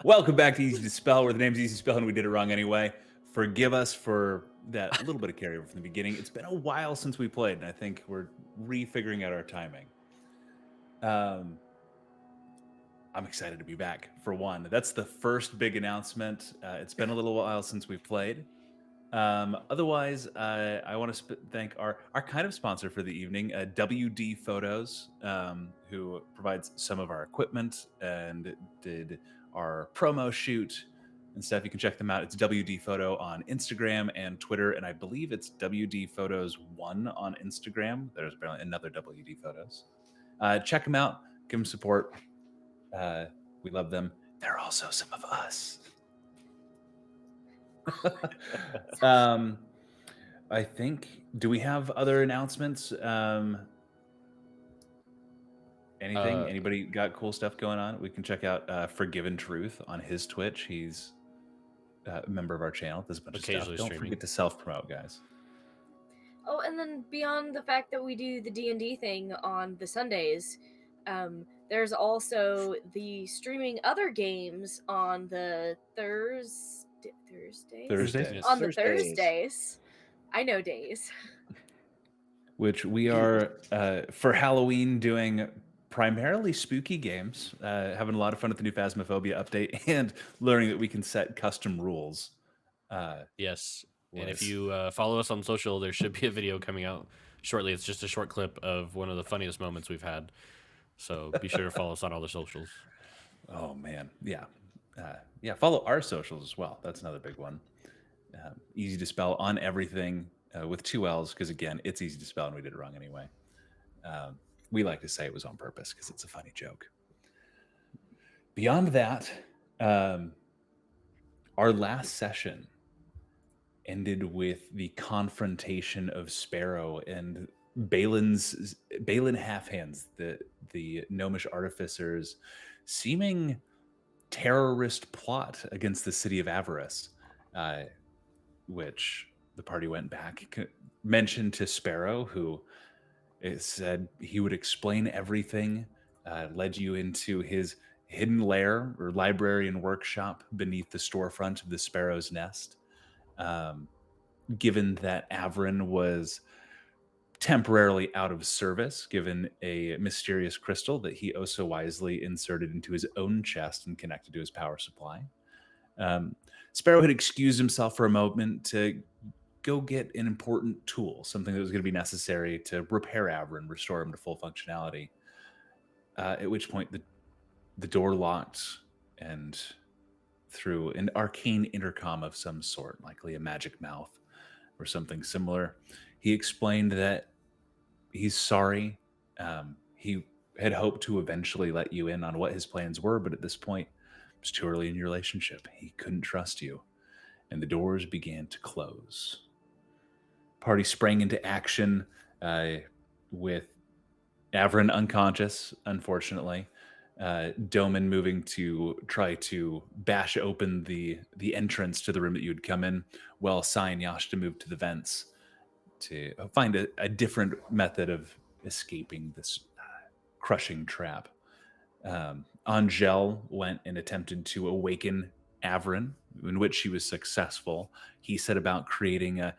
Welcome back to Easy to Spell, where the name's Easy to Spell and we did it wrong anyway. Forgive us for that little bit of carryover from the beginning. It's been a while since we played, and I think we're refiguring out our timing. I'm excited to be back, for one. That's the first big announcement. It's been a little while since we've played. Otherwise, I want to thank our kind of sponsor for the evening, WD Photos, who provides some of our equipment and did our promo shoot and stuff. You can check them out. It's WD Photo on Instagram and Twitter, and I believe it's WD Photos 1 on Instagram. There's apparently another WD Photos. Check them out. Give them support. We love them. They're also some of us. I think, do we have other announcements? Anything? Anybody got cool stuff going on? We can check out Forgiven Truth on his Twitch. He's a member of our channel. There's a bunch of stuff. Don't forget to self-promote, guys. Oh, and then beyond the fact that we do the D&D thing on the Sundays, there's also the streaming other games on the Thursdays? On the Thursdays. I know days. Which we are, for Halloween, doing primarily spooky games, having a lot of fun with the new Phasmophobia update, and learning that we can set custom rules. Yes. And if you follow us on social, there should be a video coming out shortly. It's just a short clip of one of the funniest moments we've had. So be sure to follow us on all the socials. Oh, man. Yeah. Follow our socials as well. That's another big one. Easy to Spell on everything with 2 L's, because, again, it's easy to spell and we did it wrong anyway. We like to say it was on purpose because it's a funny joke. Beyond that, our last session ended with the confrontation of Sparrow and Balin Halfhands, the gnomish artificers, seeming terrorist plot against the city of Avarice, which the party went back, mentioned to Sparrow, who said he would explain everything, led you into his hidden lair or library and workshop beneath the storefront of the Sparrow's Nest. Given that Av4r1n was temporarily out of service, given a mysterious crystal that he oh so wisely inserted into his own chest and connected to his power supply. Sparrow had excused himself for a moment to go get an important tool, something that was going to be necessary to repair Av4r1n and restore him to full functionality. At which point the door locked, and through an arcane intercom of some sort, likely a magic mouth or something similar, he explained that he's sorry. He had hoped to eventually let you in on what his plans were, but at this point, it was too early in your relationship. He couldn't trust you, and the doors began to close. Party sprang into action with Av4r1n unconscious, unfortunately. Doman moving to try to bash open the entrance to the room that you had come in, while Sai and Yashta moved to the vents to find a different method of escaping this crushing trap. Angel went and attempted to awaken Av4r1n, in which she was successful. He set about creating a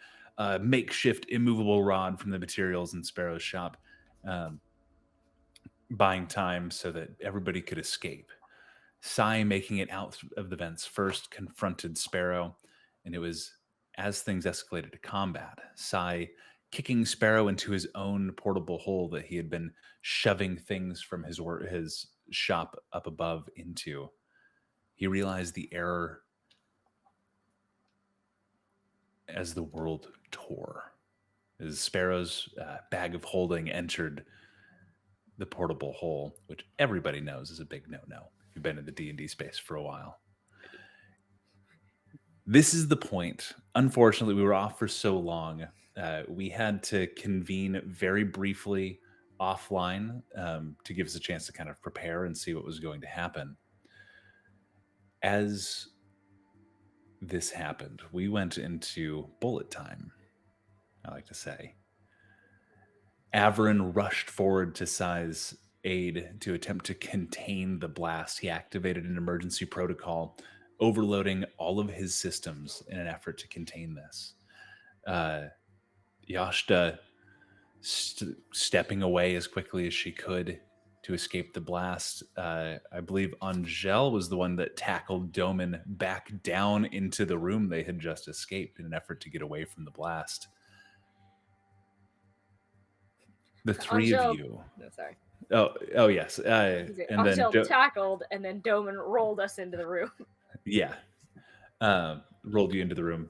makeshift immovable rod from the materials in Sparrow's shop, buying time so that everybody could escape. Sai, making it out of the vents first, confronted Sparrow, and it was as things escalated to combat, Sai kicking Sparrow into his own portable hole that he had been shoving things from his shop up above into. He realized the error as the world tore, as Sparrow's bag of holding entered the portable hole, which everybody knows is a big no-no if you've been in the D&D space for a while. This is the point. Unfortunately, we were off for so long. We had to convene very briefly offline to give us a chance to kind of prepare and see what was going to happen. As this happened, we went into bullet time, I like to say. Av4r1n rushed forward to Sai's aid to attempt to contain the blast, he activated an emergency protocol, overloading all of his systems in an effort to contain this. Yashta stepping away as quickly as she could to escape the blast. I believe Angel was the one that tackled Doman back down into the room they had just escaped in an effort to get away from the blast. The three of you. No, sorry. Oh yes. And Angel then tackled, and then Doman rolled us into the room. Yeah. Rolled you into the room.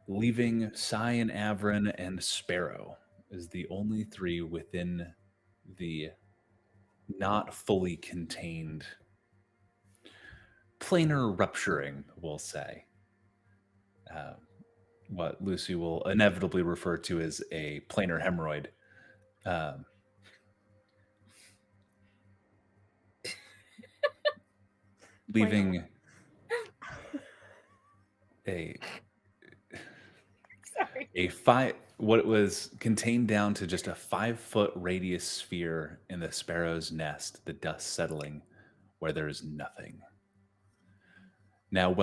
Leaving Sai and Av4r1n and Sparrow is the only three within the not fully contained planar rupturing, we'll say. What Lucy will inevitably refer to as a planar hemorrhoid. Leaving what was contained down to just a 5-foot radius sphere in the sparrow's nest, the dust settling where there is nothing. Now,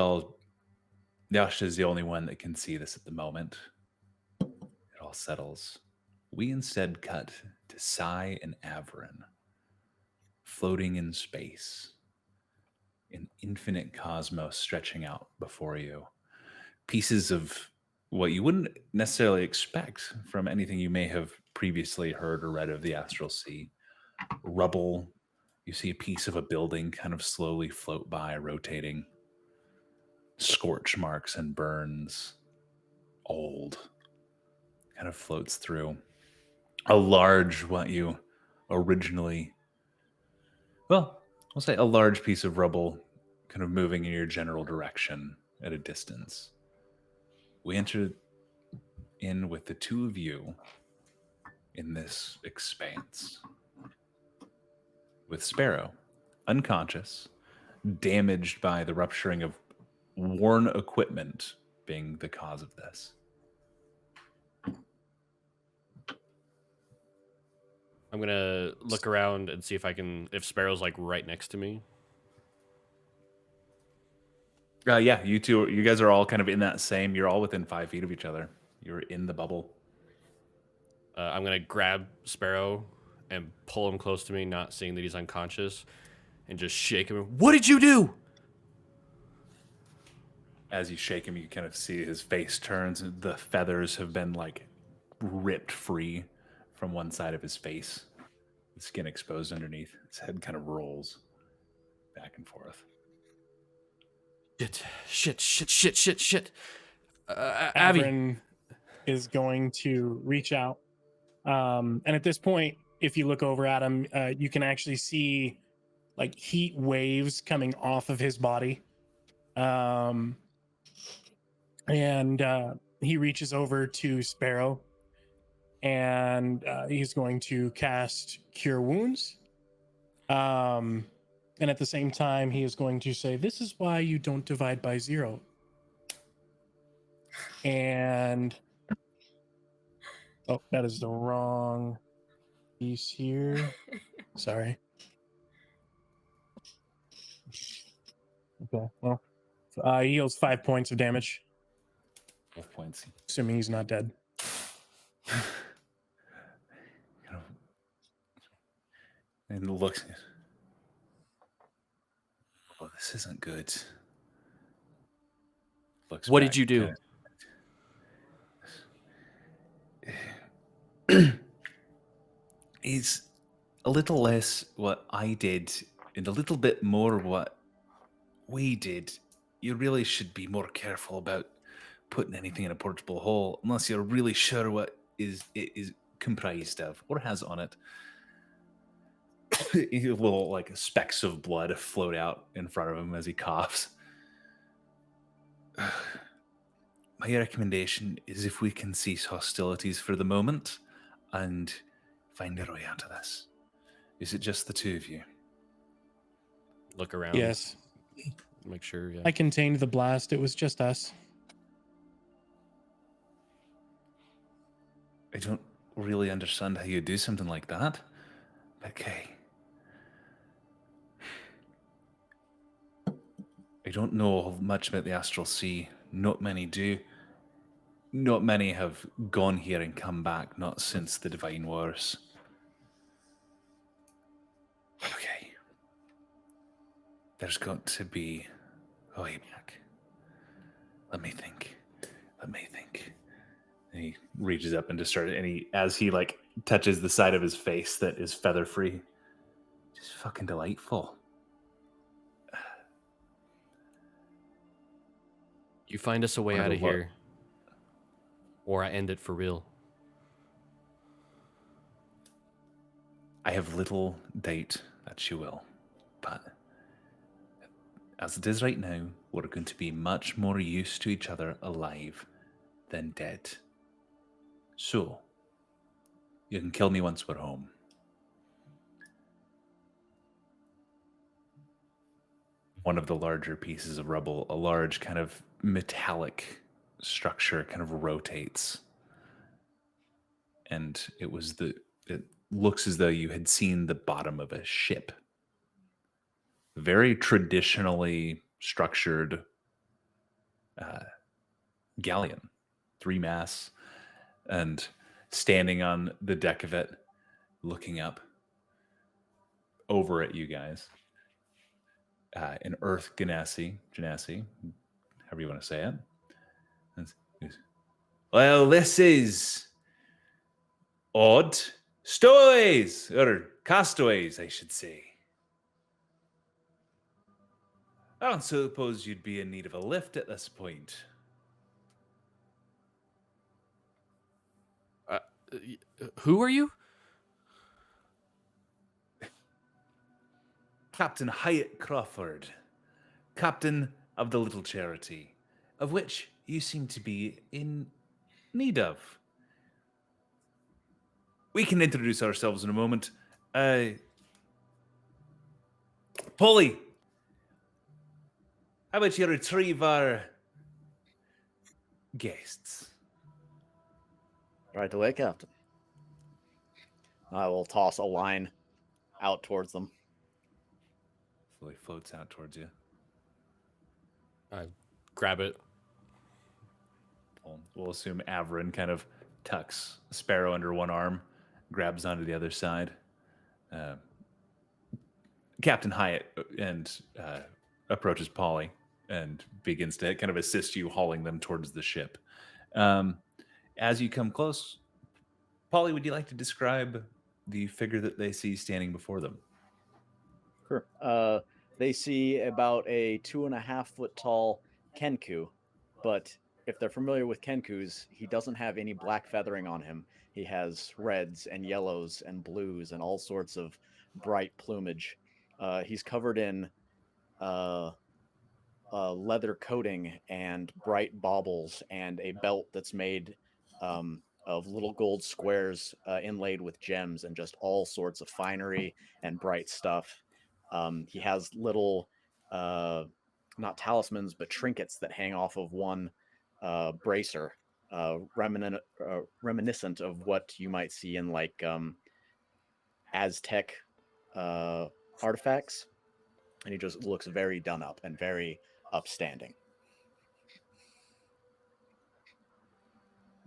Yasha is the only one that can see this at the moment. It all settles. We instead cut to Sai and Av4r1n, floating in space, an infinite cosmos stretching out before you. Pieces of what you wouldn't necessarily expect from anything you may have previously heard or read of the Astral Sea. Rubble. You see a piece of a building kind of slowly float by, rotating. Scorch marks and burns. Old. Kind of floats through. A large, what you originally... Well, we'll say a large piece of rubble kind of moving in your general direction at a distance. We entered in with the two of you in this expanse. With Sparrow, unconscious, damaged by the rupturing of worn equipment being the cause of this. I'm going to look around and see if Sparrow's like right next to me. Yeah, you guys are all kind of in that same, you're all within 5 feet of each other. You're in the bubble. I'm going to grab Sparrow and pull him close to me, not seeing that he's unconscious, and just shake him. What did you do? As you shake him, you kind of see his face turns, and the feathers have been like ripped free from one side of his face. The skin exposed underneath. His head kind of rolls back and forth. Shit. Abby Av4r1n is going to reach out. And at this point, if you look over at him, you can actually see like heat waves coming off of his body. And he reaches over to Sparrow, and he's going to cast Cure Wounds. And at the same time, he is going to say, "This is why you don't divide by 0." And oh, that is the wrong piece here. Sorry. Okay, well, he heals 5 points of damage. 5 points. Assuming he's not dead. And looks. Oh, this isn't good. Looks what back, did you do? It's a little less what I did and a little bit more what we did. You really should be more careful about putting anything in a portable hole unless you're really sure what it is comprised of or has on it. Little like specks of blood float out in front of him as he coughs. My recommendation is if we can cease hostilities for the moment and find our way out of this. Is it just the two of you? Look around. Yes. Make sure. Yeah. I contained the blast. It was just us. I don't really understand how you do something like that. Okay. I don't know much about the Astral Sea. Not many do. Not many have gone here and come back, not since the Divine Wars. Okay. There's got to be a way back. Let me think. And he reaches up and just started, and as he like touches the side of his face that is feather free, just fucking delightful. You find us a way out of here, or I end it for real. I have little doubt that you will, but as it is right now, we're going to be much more used to each other alive than dead. So, you can kill me once we're home. One of the larger pieces of rubble, a large kind of metallic structure, kind of rotates. And it looks as though you had seen the bottom of a ship. Very traditionally structured galleon, 3 masts, and standing on the deck of it, looking up over at you guys. An Earth Genasi, however you want to say it. Well, this is odd. Stowaways, or castaways, I should say. I don't suppose you'd be in need of a lift at this point. Who are you? Captain Hyatt Crawford, captain of the little charity, of which you seem to be in need of. We can introduce ourselves in a moment. Polly, how about you retrieve our guests? Right away, Captain. I will toss a line out towards them. Slowly floats out towards you. I grab it. We'll assume Av4r1n kind of tucks Sparrow under one arm, grabs onto the other side. Captain Hyatt and approaches Polly and begins to kind of assist you hauling them towards the ship. As you come close, Polly, would you like to describe the figure that they see standing before them? Sure. They see about a 2.5 foot tall Kenku, but if they're familiar with Kenkus, he doesn't have any black feathering on him. He has reds and yellows and blues and all sorts of bright plumage. He's covered in leather coating and bright baubles and a belt that's made of little gold squares inlaid with gems and just all sorts of finery and bright stuff. He has little, not talismans, but trinkets that hang off of one bracer, reminiscent of what you might see in like Aztec artifacts. And he just looks very done up and very upstanding.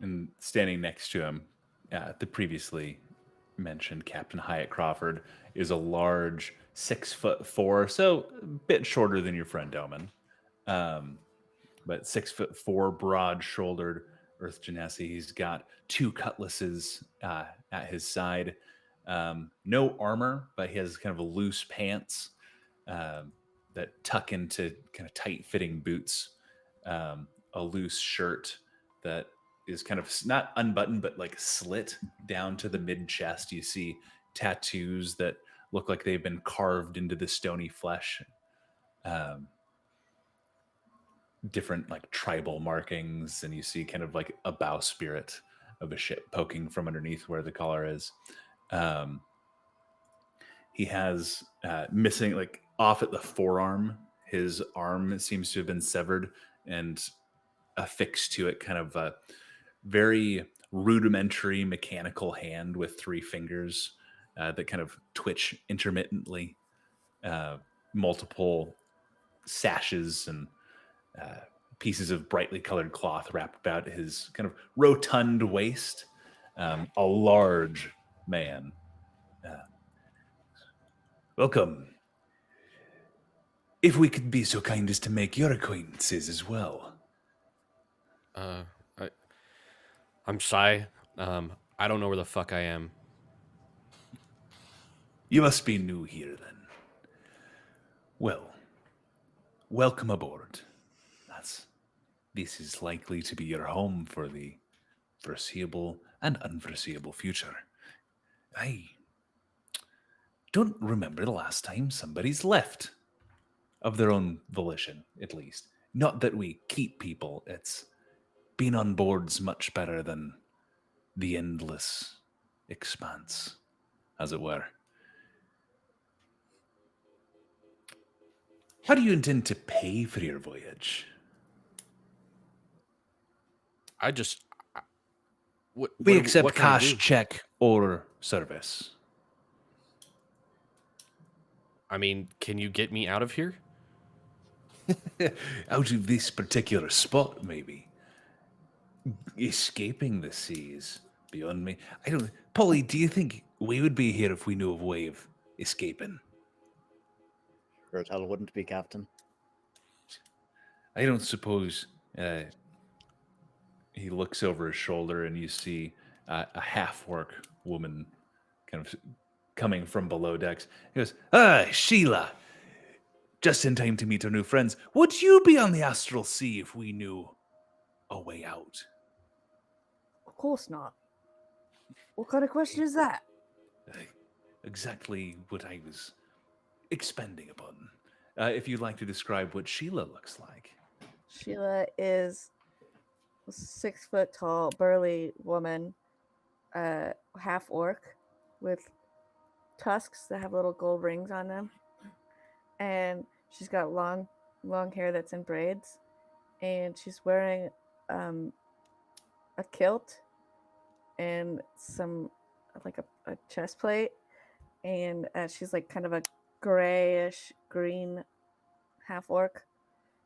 And standing next to him, the previously mentioned Captain Hyatt Crawford is a large 6'4", so a bit shorter than your friend Doman, but 6'4", broad-shouldered Earth Genasi. He's got 2 cutlasses at his side. No armor, but he has kind of a loose pants that tuck into kind of tight-fitting boots. A loose shirt that is kind of not unbuttoned, but like slit down to the mid-chest. You see tattoos that look like they've been carved into the stony flesh. Different like tribal markings, and you see kind of like a bowsprit of a ship poking from underneath where the collar is. He has missing, like off at the forearm, his arm seems to have been severed and affixed to it kind of a very rudimentary mechanical hand with 3 fingers that kind of twitch intermittently. Multiple sashes and pieces of brightly colored cloth wrapped about his kind of rotund waist. A large man. Welcome. If we could be so kind as to make your acquaintances as well. I'm Sai. I don't know where the fuck I am. You must be new here then. Well, welcome aboard. This is likely to be your home for the foreseeable and unforeseeable future. I don't remember the last time somebody's left. Of their own volition, at least. Not that we keep people. It's being on board's much better than the endless expanse, as it were. How do you intend to pay for your voyage? We accept cash, check, or service. I mean, can you get me out of here? Out of this particular spot, maybe. Escaping the seas beyond me. I don't. Polly, do you think we would be here if we knew of a way of escaping? Rotel wouldn't be captain. I don't suppose. He looks over his shoulder and you see a half-orc woman kind of coming from below decks. He goes, Sheila! Just in time to meet our new friends. Would you be on the Astral Sea if we knew a way out? Of course not. What kind of question is that? Exactly what I was expending upon. If you'd like to describe what Sheila looks like. Sheila is a 6 foot tall, burly woman, half orc, with tusks that have little gold rings on them. And she's got long hair that's in braids. And she's wearing a kilt and some, like a chest plate. And she's like kind of a grayish green half orc.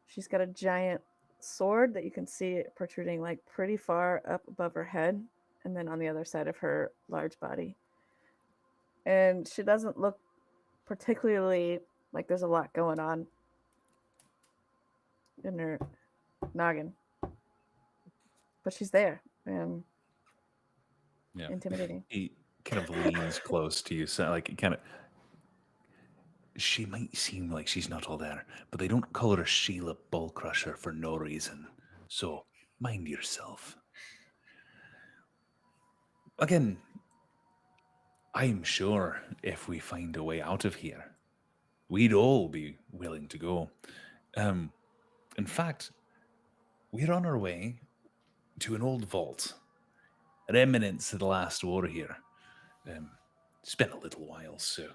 She's got a giant sword that you can see protruding like pretty far up above her head, and then on the other side of her large body. And she doesn't look particularly like there's a lot going on in her noggin, but she's there and intimidating. He kind of leans close to you, so like kind of. She might seem like she's not all there, but they don't call her Sheila Bullcrusher for no reason. So mind yourself. Again, I'm sure if we find a way out of here, we'd all be willing to go. In fact, we're on our way to an old vault, remnants of the last war here. It's been a little while, so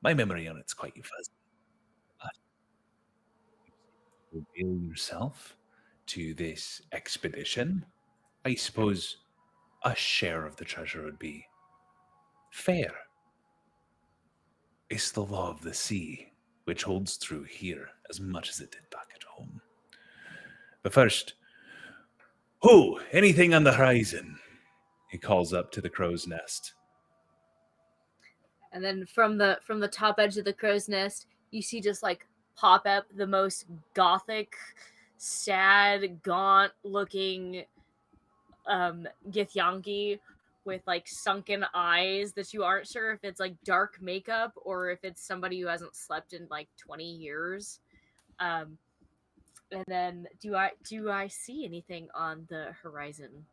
my memory on it's quite fuzzy. Reveal yourself to this expedition. I suppose a share of the treasure would be fair. It's the law of the sea, which holds true here as much as it did back at home. But first, anything on the horizon? He calls up to the crow's nest. And then from the top edge of the crow's nest, you see just like pop up the most gothic, sad, gaunt-looking Githyanki with like sunken eyes that you aren't sure if it's like dark makeup or if it's somebody who hasn't slept in like 20 years. And then do I see anything on the horizon?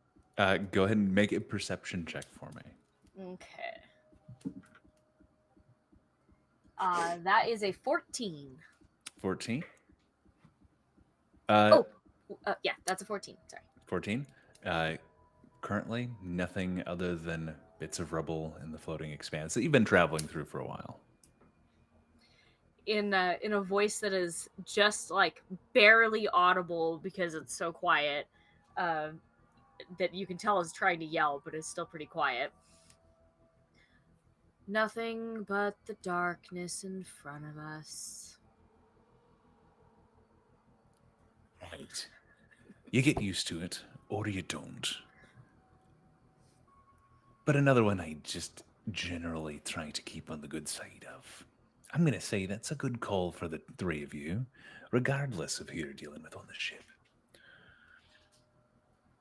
Go ahead and make a perception check for me. Okay. That is a 14. 14? Yeah, that's a 14. Sorry. 14? Currently, nothing other than bits of rubble in the floating expanse that you've been traveling through for a while. In a voice that is just like barely audible because it's so quiet, that you can tell is trying to yell, but is still pretty quiet. Nothing but the darkness in front of us. Right. You get used to it, or you don't. But another one I just generally try to keep on the good side of. I'm going to say that's a good call for the three of you, regardless of who you're dealing with on the ship.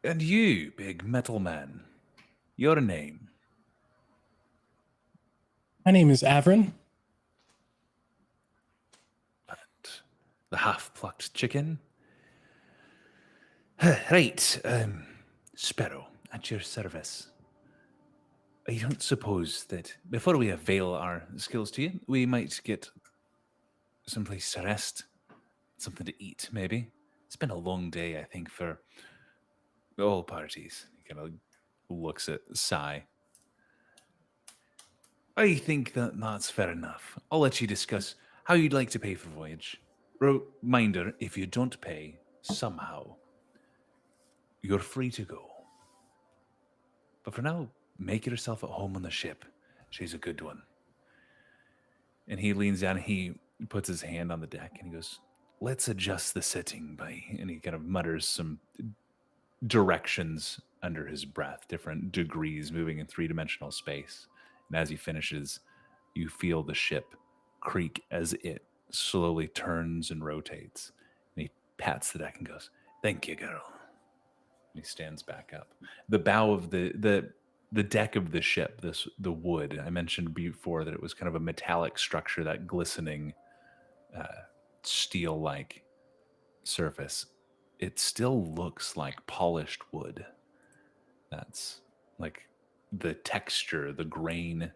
And you, big metal man, your name? My name is Av4r1n. The half-plucked chicken? Right, Sparrow, at your service. I don't suppose that before we avail our skills to you, we might get someplace to rest, something to eat, maybe. It's been a long day, I think, for all parties. He kind of looks at Sai. I think that that's fair enough. I'll let you discuss how you'd like to pay for voyage. Reminder, if you don't pay, somehow, you're free to go. But for now, make yourself at home on the ship. She's a good one. And he leans down, he puts his hand on the deck, and he goes, let's adjust the setting by, and he kind of mutters some directions under his breath, different degrees moving in three-dimensional space. And as he finishes, you feel the ship creak as it slowly turns and rotates. And he pats the deck and goes, thank you, girl. And he stands back up. The bow of the deck of the ship, the wood, I mentioned before that it was kind of a metallic structure, that glistening steel-like surface. It still looks like polished wood. That's like the texture, the grain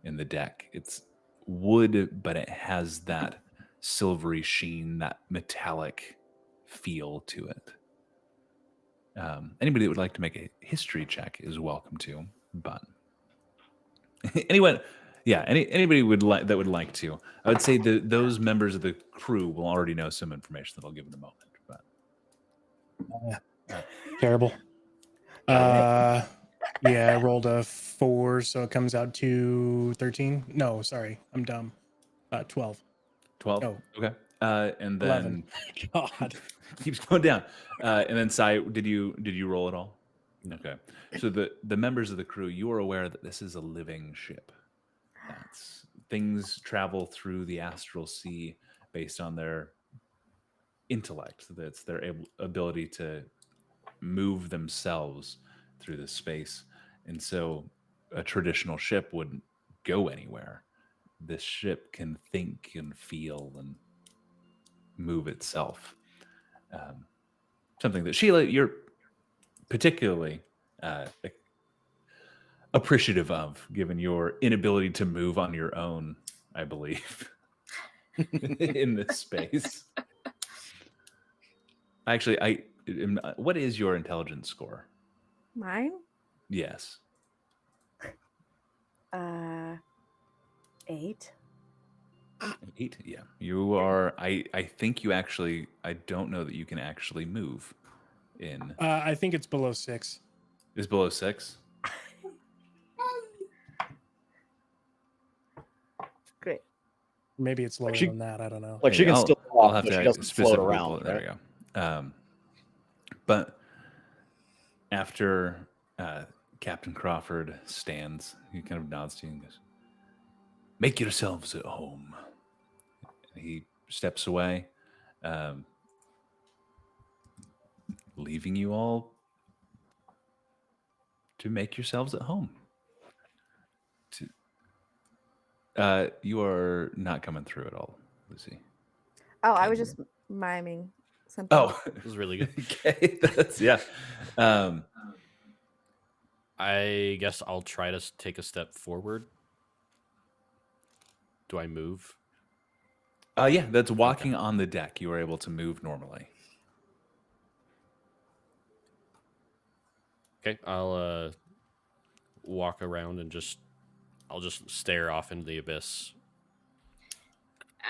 in the deck. It's wood, but it has that silvery sheen, that metallic feel to it. Anybody that would like to make a history check is welcome to, but anyone, yeah, anybody that would like to. I would say those members of the crew will already know some information that I'll give in a moment. But Terrible. Yeah, I rolled a 4, so it comes out to 13. No, sorry, I'm dumb. 12. 12. No. Okay. And then 11. God. keeps going down. And then Sai, did you roll at all? Okay. So the members of the crew, you are aware that this is a living ship. That's things travel through the Astral Sea based on their intellect. That's their ability to move themselves through the space. And so a traditional ship wouldn't go anywhere. This ship can think and feel and move itself. Something that Sheila, you're particularly appreciative of, given your inability to move on your own, I believe, in this space. Actually, what is your intelligence score? Mine? Yes. 8. 8? Yeah. You are, I think you actually, I don't know that you can actually move in. I think it's below 6. Is below 6? Great. Maybe it's lower she- than that. I don't know. Like she can still I'll walk, have but to she doesn't float specifically around. pull it. There Right? we go. But after Captain Crawford stands, he kind of nods to you and goes, make yourselves at home. And he steps away, leaving you all to make yourselves at home. You are not coming through at all, Lucy. Oh, I was just miming something. Oh, This is really good. okay. That's, yeah. I guess I'll try to take a step forward. Do I move? Yeah, that's walking on the deck. You are able to move normally. Okay, I'll walk around and I'll just stare off into the abyss.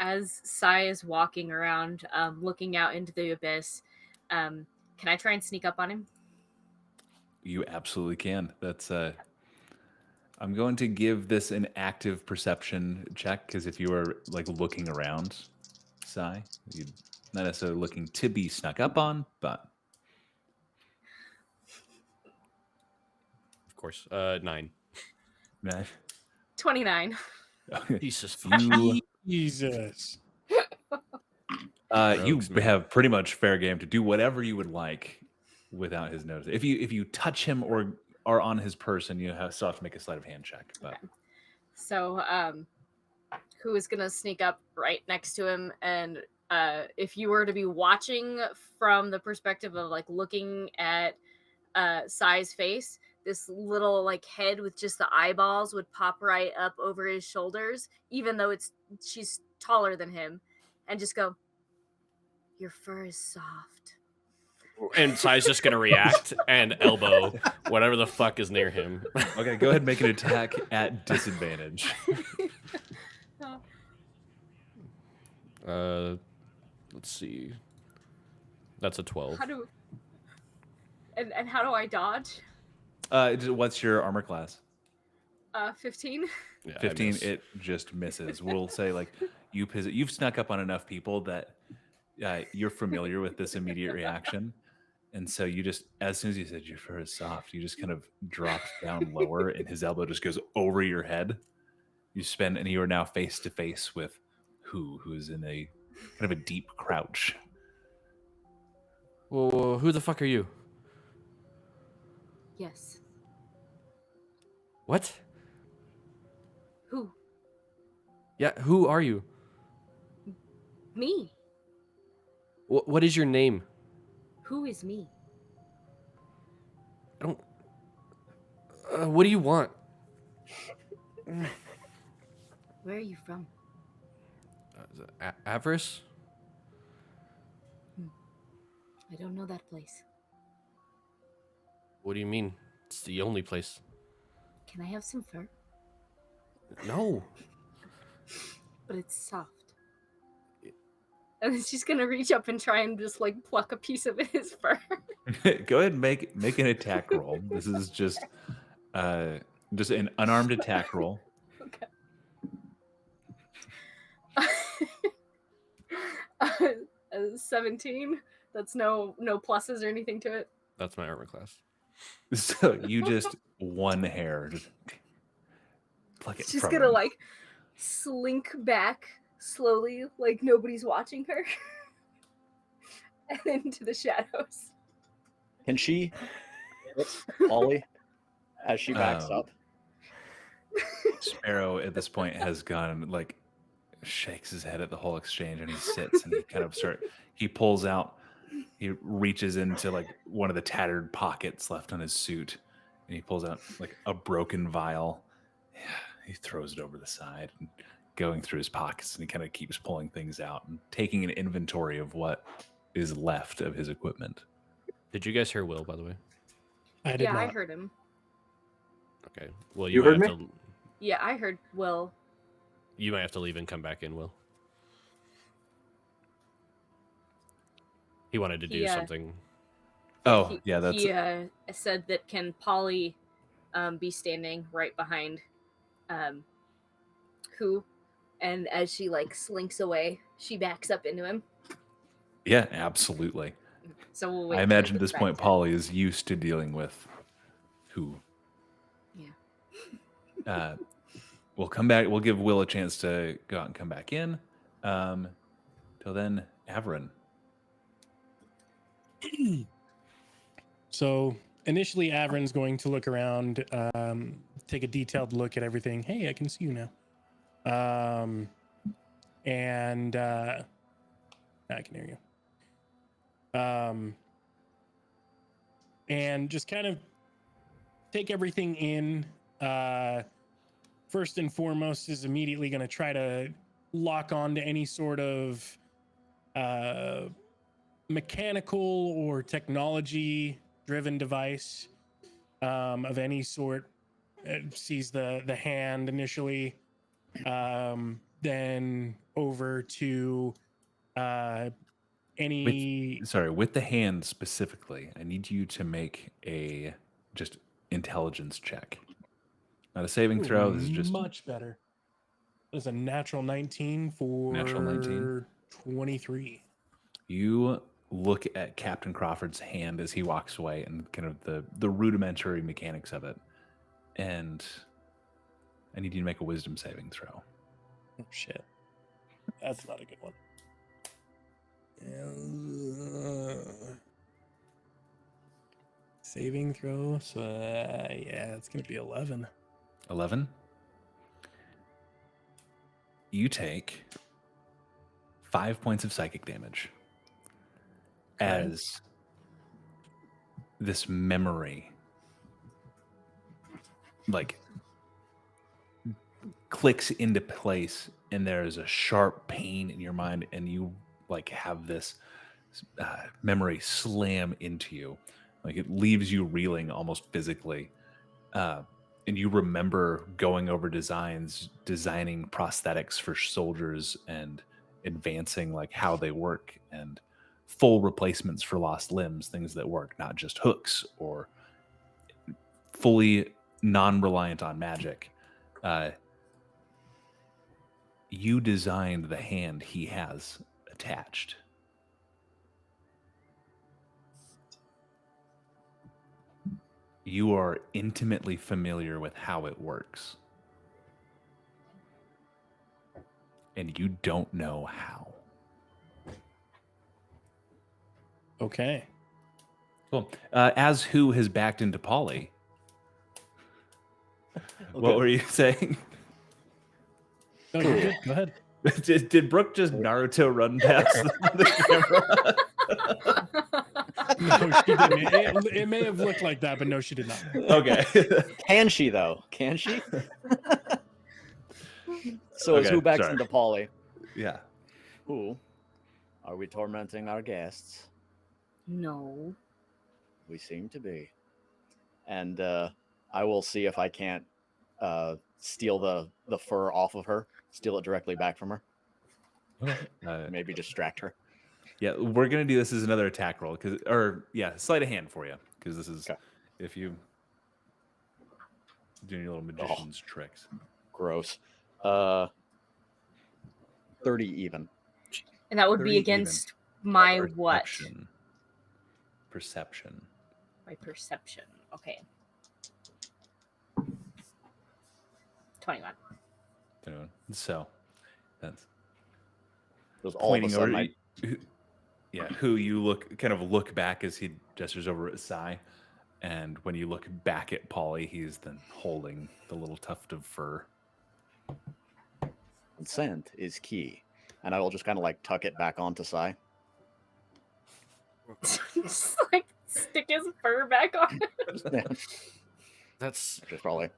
As Sai is walking around, looking out into the abyss, can I try and sneak up on him? You absolutely can. That's I'm going to give this an active perception check because if you were like looking around, Sai, you're not necessarily looking to be snuck up on, but Of course. 9. 29. Jesus. Jesus. You Rogues, man. have pretty much fair game to do whatever you would like without his notice. If you touch him or are on his person, you still have to make a sleight of hand check. But Okay. So, who is gonna sneak up right next to him? And if you were to be watching from the perspective of like looking at Sai's face, this little like head with just the eyeballs would pop right up over his shoulders, even though she's taller than him, and just go, "Your fur is soft." And Sai's just gonna react and elbow whatever the fuck is near him. okay, go ahead and make an attack at disadvantage. Let's see. That's a 12. And how do I dodge? What's your armor class? 15. Yeah, I 15. miss. It just misses. We'll say like you've snuck up on enough people that you're familiar with this immediate reaction. And so you just, as soon as you said your fur is soft, you just kind of dropped down lower and his elbow just goes over your head. And you are now face to face with who's in a kind of a deep crouch. Well, who the fuck are you? Yes. What? Who? Yeah, who are you? Me. What is your name? Who is me? I don't. What do you want? Where are you from? Avarice? I don't know that place. What do you mean? It's the only place. Can I have some fur? No. But it's soft. And she's gonna reach up and try and just like pluck a piece of his fur. Go ahead and make an attack roll. This is just an unarmed attack roll. Okay. 17. That's no pluses or anything to it. That's my armor class. So you just one hair, just pluck it. She's from gonna him. like slink back slowly, like nobody's watching her, and into the shadows. Can she hit Ollie as she backs up? Sparrow at this point has gone like shakes his head at the whole exchange and he sits and he kind of he reaches into like one of the tattered pockets left on his suit and he pulls out like a broken vial. He throws it over the side and going through his pockets and he kind of keeps pulling things out and taking an inventory of what is left of his equipment. Did you guys hear Will, by the way? I did Yeah, not. I heard him. Okay. Well, You might heard have me? to. Yeah, I heard Will. You might have to leave and come back in, Will. He wanted to do something. Oh, yeah, that's He said that can Polly be standing right behind who, and as she like slinks away, she backs up into him. yeah, absolutely. So we'll wait. I till imagine he at this gets point back Polly is used to dealing with who. Yeah. We'll come back. We'll give Will a chance to go out and come back in. Till then, Av4r1n. So initially, Av4r1n's going to look around, take a detailed look at everything. Hey, I can see you now. And I can hear you. And just kind of take everything in. First and foremost is immediately going to try to lock on to any sort of mechanical or technology driven device of any sort. Sees the hand initially, then over to any With the hand specifically, I need you to make a just intelligence check. Not a saving throw. This is just much better. There's a natural 19 for Natural 19. 23. You look at Captain Crawford's hand as he walks away and kind of the rudimentary mechanics of it. And I need you to make a wisdom saving throw. Oh, shit. That's not a good one. Saving throw. So, yeah, it's going to be 11. 11. You take 5 points of psychic damage as this memory like clicks into place, and there's a sharp pain in your mind, and you like have this memory slam into you, like it leaves you reeling almost physically. And you remember going over designing prosthetics for soldiers and advancing like how they work, and full replacements for lost limbs, things that work, not just hooks or fully non-reliant on magic. You designed the hand he has attached. You are intimately familiar with how it works. And you don't know how. Okay. Cool. As who has backed into Polly? What were you saying? No, you're good. Go ahead. Did Brooke just Naruto run past the camera? No, she didn't. It may have looked like that, but no, she did not. Okay. Can she, though? Can she? So is Okay, who backs sorry. into Polly? Yeah. Who? Are we tormenting our guests? No. We seem to be. And I will see if I can't steal the fur off of her, steal it directly back from her. Maybe distract her. Yeah, we're gonna do this as another attack roll, sleight of hand for you, because this is if you doing your little magician's tricks. Gross. 30 even. And that would 30 be against my what? Perception. My perception. Okay. 21. So that's Those all of a sudden. Who you look back as he gestures over at Sai, and when you look back at Polly, he's then holding the little tuft of fur. Consent is key, and I will just kind of like tuck it back onto Sai. Just like stick his fur back on. That's Just probably.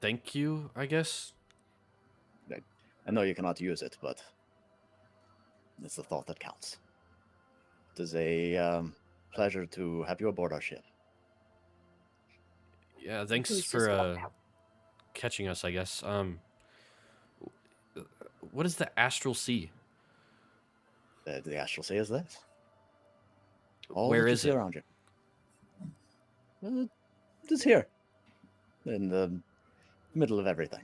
thank you, I guess. I know you cannot use it, but it's the thought that counts. It is a pleasure to have you aboard our ship. Yeah, thanks Who's just for walked out? catching us, I guess. What is the Astral Sea? The Astral Sea is this. Where that you is see it? around you? It's here, in the middle of everything.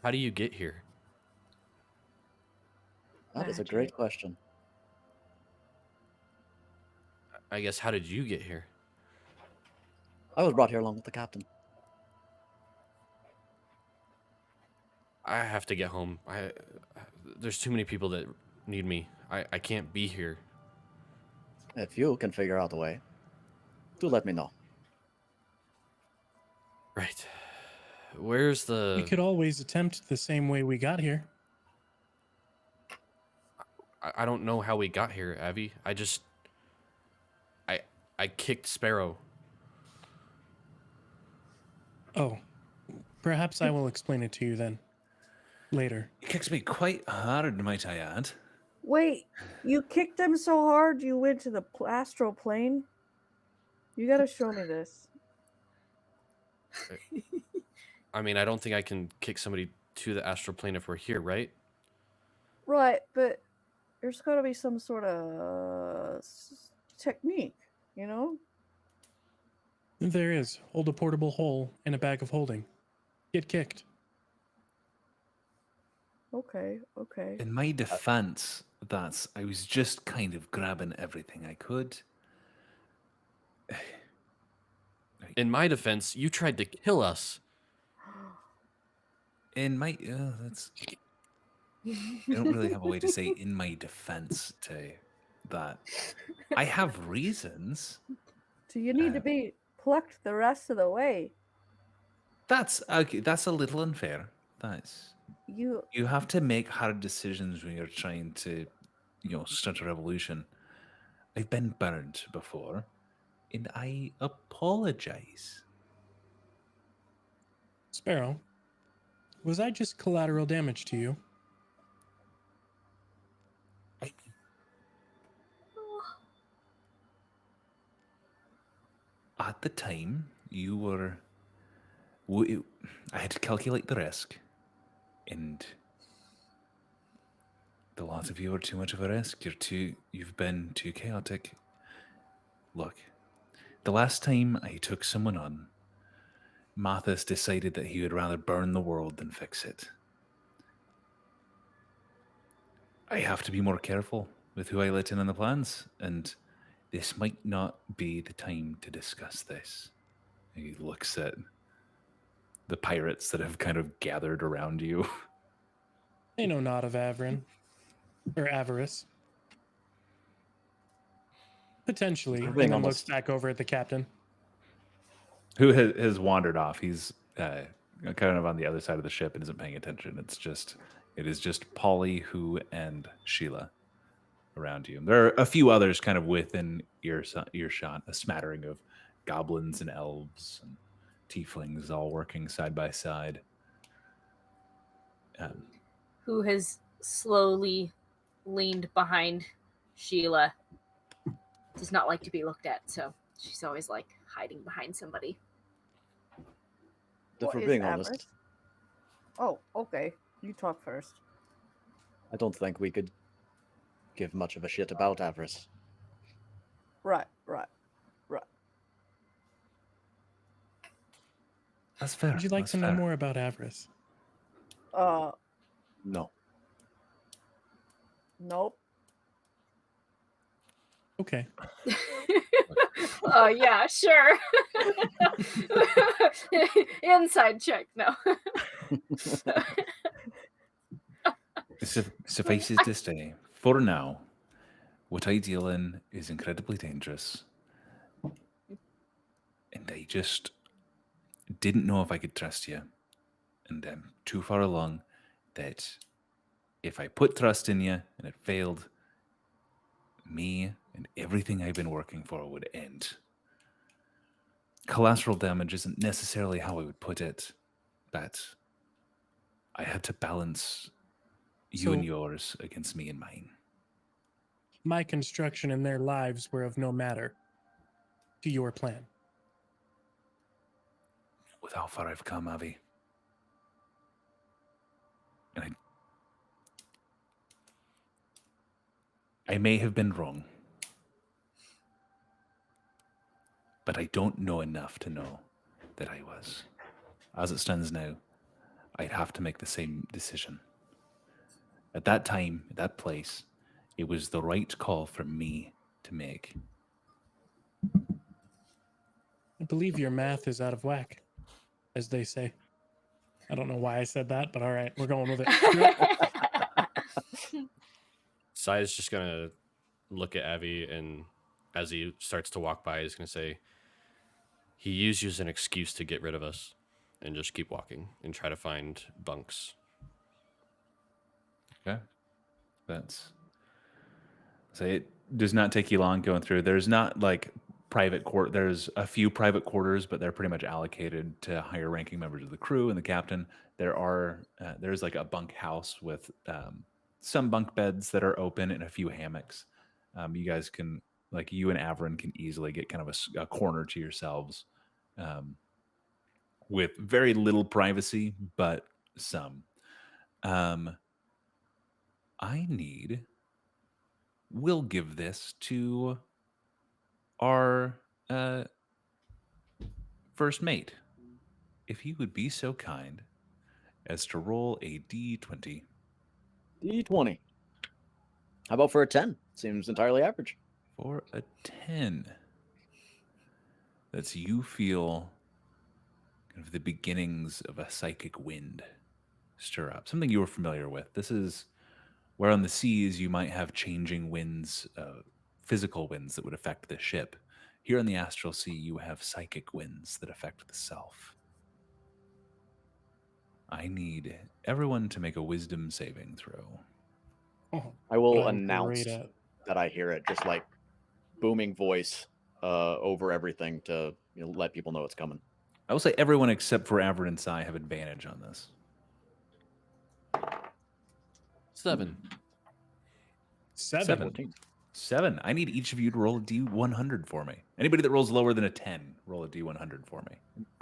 How do you get here? That is a great question. I guess, how did you get here? I was brought here along with the captain. I have to get home. There's too many people that need me. I can't be here. If you can figure out a way, do let me know. Right. Where's the... We could always attempt the same way we got here. I don't know how we got here, Abby. I kicked Sparrow. Oh, perhaps I will explain it to you then. Later. He kicks me quite hard, might I add. Wait, you kicked him so hard you went to the astral plane? You gotta show me this. I mean, I don't think I can kick somebody to the astral plane if we're here, right? Right, but there's gotta be some sort of technique, you know? There is. Hold a portable hole in a bag of holding. Get kicked. Okay. In my defense, I was just kind of grabbing everything I could. In my defense, you tried to kill us. In my I don't really have a way to say in my defense to that. I have reasons. Do you need to be plucked the rest of the way? That's okay. That's a little unfair. You You have to make hard decisions when you're trying to, start a revolution. I've been burned before, and I apologize. Sparrow, was I just collateral damage to you? At the time, you were. I had to calculate the risk, and the lot of you are too much of a risk. You've been too chaotic. Look, the last time I took someone on, Mathis decided that he would rather burn the world than fix it. I have to be more careful with who I let in on the plans, and this might not be the time to discuss this. He looks at the pirates that have kind of gathered around you. They know not of Av4r1n. Or avarice. Potentially. And then looks back over at the captain. Who has wandered off. He's kind of on the other side of the ship and isn't paying attention. It is just Polly, Who, and Sheila around you. There are a few others kind of within earshot, a smattering of goblins and elves and tieflings all working side by side. Who has slowly leaned behind Sheila. Does not like to be looked at, so she's always like hiding behind somebody. If we're being honest, Oh, okay. You talk first. I don't think we could give much of a shit about avarice. Right. That's fair. Would you like to know more about avarice? No. Nope. Okay. Oh yeah, sure. Inside check, no. Suffices to say, for now, what I deal in is incredibly dangerous. And I just didn't know if I could trust you. And I'm too far along that if I put trust in you and it failed, me and everything I've been working for would end. Collateral damage isn't necessarily how I would put it, but I had to balance you and yours against me and mine. My construction and their lives were of no matter to your plan. With how far I've come, Avi. And I may have been wrong, but I don't know enough to know that I was. As it stands now, I'd have to make the same decision. At that time, at that place, it was the right call for me to make. I believe your math is out of whack, as they say. I don't know why I said that, but all right, we're going with it. Sai's just going to look at Avi, and as he starts to walk by, he's going to say, he used you as an excuse to get rid of us, and just keep walking and try to find bunks. Okay. So it does not take you long going through. There's not like there's a few private quarters, but they're pretty much allocated to higher ranking members of the crew and the captain. There's like a bunk house with some bunk beds that are open and a few hammocks. You guys can, like, you and Av4r1n can easily get kind of a corner to yourselves with very little privacy, but some. We'll give this to our first mate, if you would be so kind as to roll a d20. D20. How about for a 10? Seems entirely average. For a 10. That's you feel kind of the beginnings of a psychic wind stir up. Something you were familiar with. This is where on the seas you might have changing winds, physical winds that would affect the ship. Here in the Astral Sea, you have psychic winds that affect the self. I need everyone to make a wisdom saving throw. Oh, I will what I'm announce great at. that I hear it, just like booming voice over everything to let people know it's coming. I will say everyone except for Av4r1n and Sai have advantage on this. 7. 7. 14. 7. I need each of you to roll a d100 for me. Anybody that rolls lower than a 10, roll a d100 for me.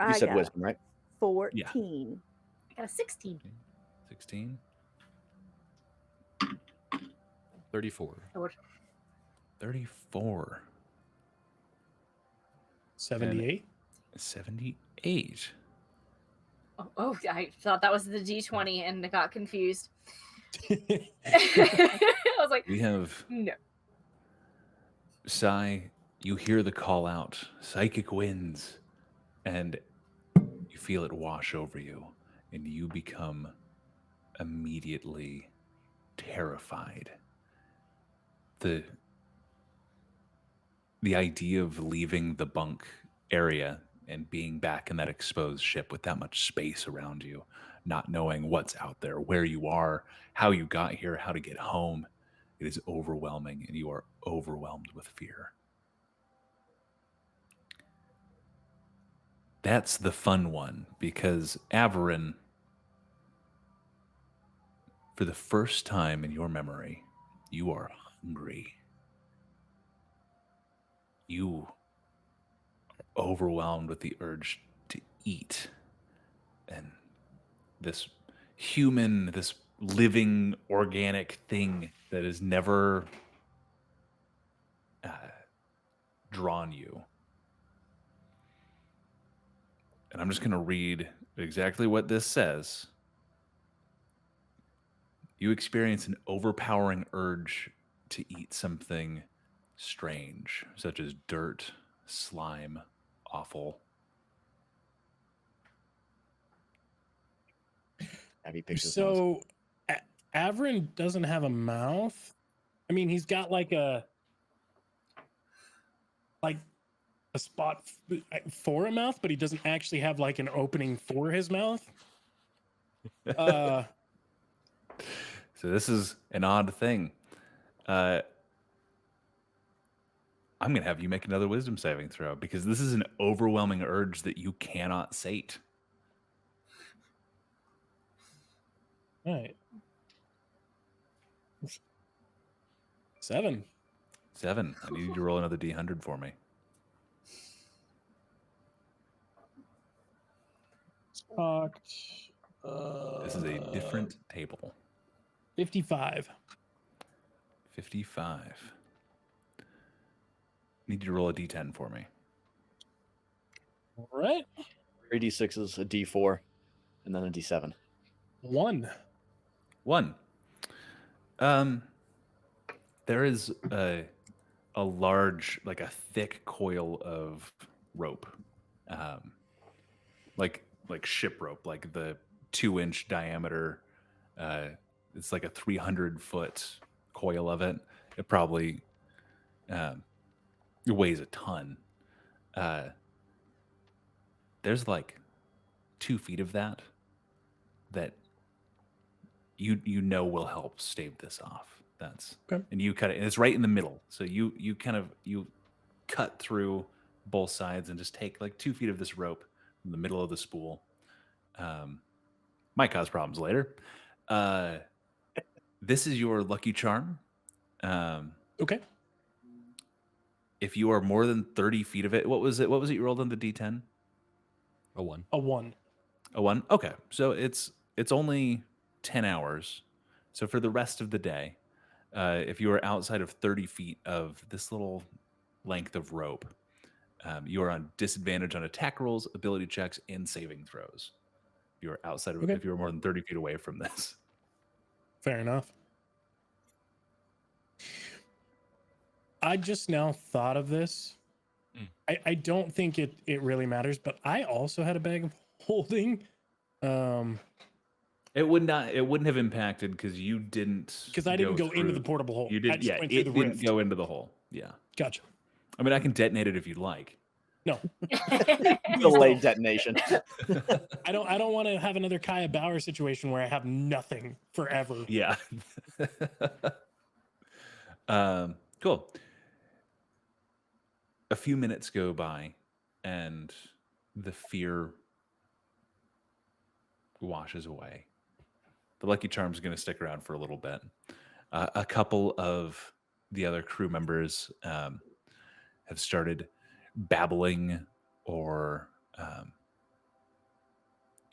You said got wisdom, right? 14. I got a 16. 16. 34. 34. 78. 78. Oh, I thought that was the D20 and I got confused. I was like, We have no. Sai, you hear the call out, psychic winds, and you feel it wash over you, and you become immediately terrified. The idea of leaving the bunk area and being back in that exposed ship with that much space around you, not knowing what's out there, where you are, how you got here, how to get home, it is overwhelming, and you are overwhelmed with fear. That's the fun one, because Av4r1n, for the first time in your memory, you are hungry. You are overwhelmed with the urge to eat. And this human, this living, organic thing that has never drawn you. And I'm just going to read exactly what this says. You experience an overpowering urge to eat something strange, such as dirt, slime, offal. Abby picks his nose. So, Av4r1n doesn't have a mouth. I mean, he's got like a spot for a mouth, but he doesn't actually have like an opening for his mouth. So this is an odd thing. I'm going to have you make another wisdom saving throw, because this is an overwhelming urge that you cannot sate. All right. 7. 7. I need you to roll another d100 for me. This is a different table. 55. 55. Need you to roll a d10 for me. All right. 3d6s, a d4, and then a d7. 1. 1. There is a large, like a thick coil of rope, like ship rope, like the 2-inch diameter. It's like a 300-foot coil of it. It probably it weighs a ton. There's like 2 feet of that you know will help stave this off. That's okay. And you cut it, and it's right in the middle. So you cut through both sides and just take like 2 feet of this rope in the middle of the spool. Might cause problems later. This is your lucky charm. Okay. If you are more than 30 feet of it, what was it you rolled on the D10? A 1. A 1. A 1? Okay. So it's only 10 hours. So for the rest of the day, if you are outside of 30 feet of this little length of rope, You are on disadvantage on attack rolls, ability checks, and saving throws. You are outside of Okay. if you were more than 30 feet away from this. Fair enough. I just now thought of this. I don't think it really matters, but I also had a bag of holding. It wouldn't have impacted because you didn't. Because I didn't go into the through- portable hole. You did. I just Yeah, went it through the didn't rift. go into the hole. Yeah. Gotcha. I mean, I can detonate it if you'd like. No, Delayed detonation. I don't want to have another Kaya Bauer situation where I have nothing forever. Yeah. Cool. A few minutes go by, and the fear washes away. The Lucky Charm is going to stick around for a little bit. A couple of the other crew members have started babbling, or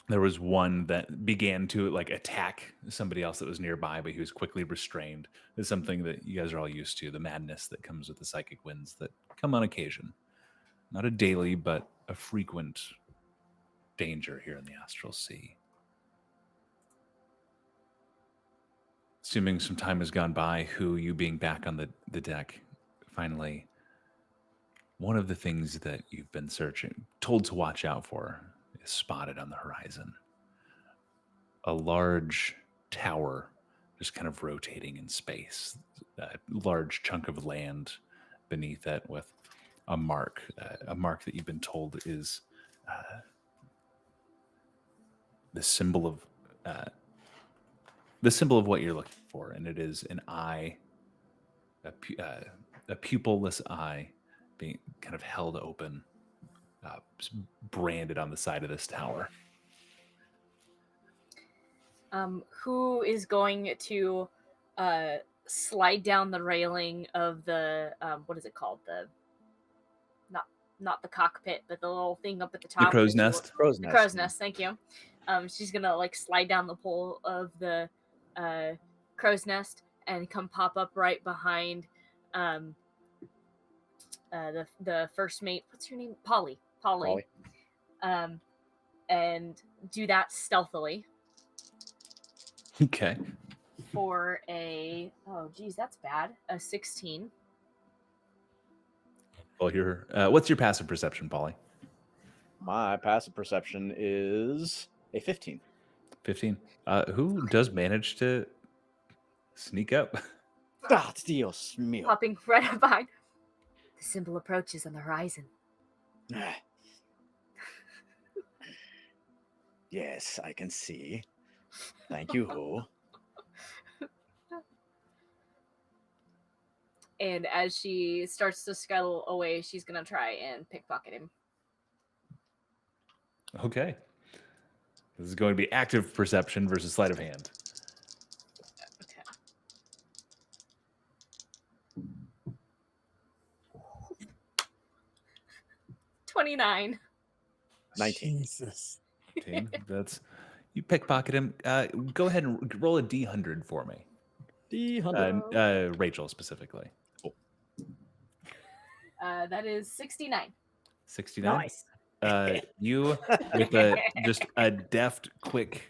there was one that began to like attack somebody else that was nearby, but he was quickly restrained. It's something that you guys are all used to, the madness that comes with the psychic winds that come on occasion. Not a daily, but a frequent danger here in the Astral Sea. Assuming some time has gone by, you being back on the deck, finally, one of the things that you've been told to watch out for, is spotted on the horizon. A large tower just kind of rotating in space. A large chunk of land beneath it with a mark that you've been told is the symbol of what you're looking for, and it is an eye, a pupilless eye, being kind of held open, branded on the side of this tower. Who is going to slide down the railing of the what is it called? The not the cockpit, but the little thing up at the top. The crow's nest. The crow's nest. Thank you. She's gonna like slide down the pole of the crow's nest and come pop up right behind the first mate. What's your name? Polly. And do that stealthily. Okay. For a that's bad. A 16. Well, what's your passive perception, Polly? My passive perception is a 15. 15. Who does manage to sneak up? Ah, Dios mío. Popping right up behind. The symbol approaches on the horizon. Yes, I can see. Thank you, Who. And as she starts to scuttle away, she's gonna try and pickpocket him. Okay. This is going to be active perception versus sleight of hand. Okay. 29. 19. Jesus. 18. That's you pickpocket him. Go ahead and roll a D100 for me. D100. Rachel specifically. That is 69. 69. Nice. You with just a deft, quick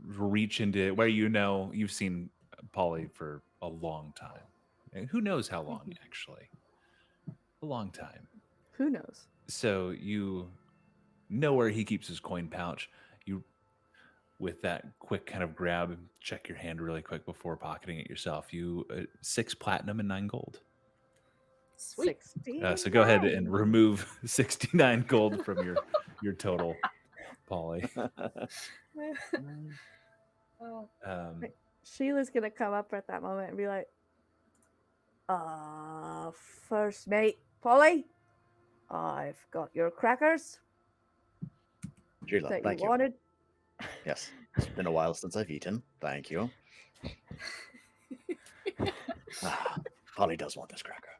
reach into where you've seen Polly for a long time. And who knows how long, actually? A long time. Who knows? So you know where he keeps his coin pouch. You, with that quick kind of grab, check your hand really quick before pocketing it yourself. 6 platinum and 9 gold. Sweet. 69. So go ahead and remove 69 gold from your total, Polly. Oh. Sheila's gonna come up at that moment and be like, first mate, Polly, I've got your crackers Sheila, that thank you you. wanted. Yes, it's been a while since I've eaten. Thank you. Polly does want this cracker.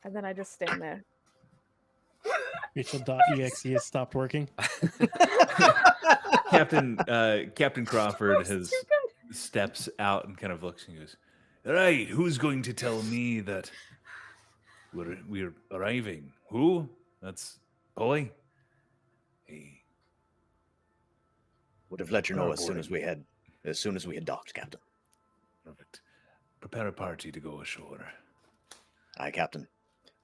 And then I just stand there. Rachel.exe has stopped working. Captain Crawford has steps out and kind of looks and goes, "All right, who's going to tell me that we're arriving? Who? That's Polly. Hey, Would have let you know as soon as Starboard. we had docked, Captain. Perfect. Prepare a party to go ashore. Aye, Captain.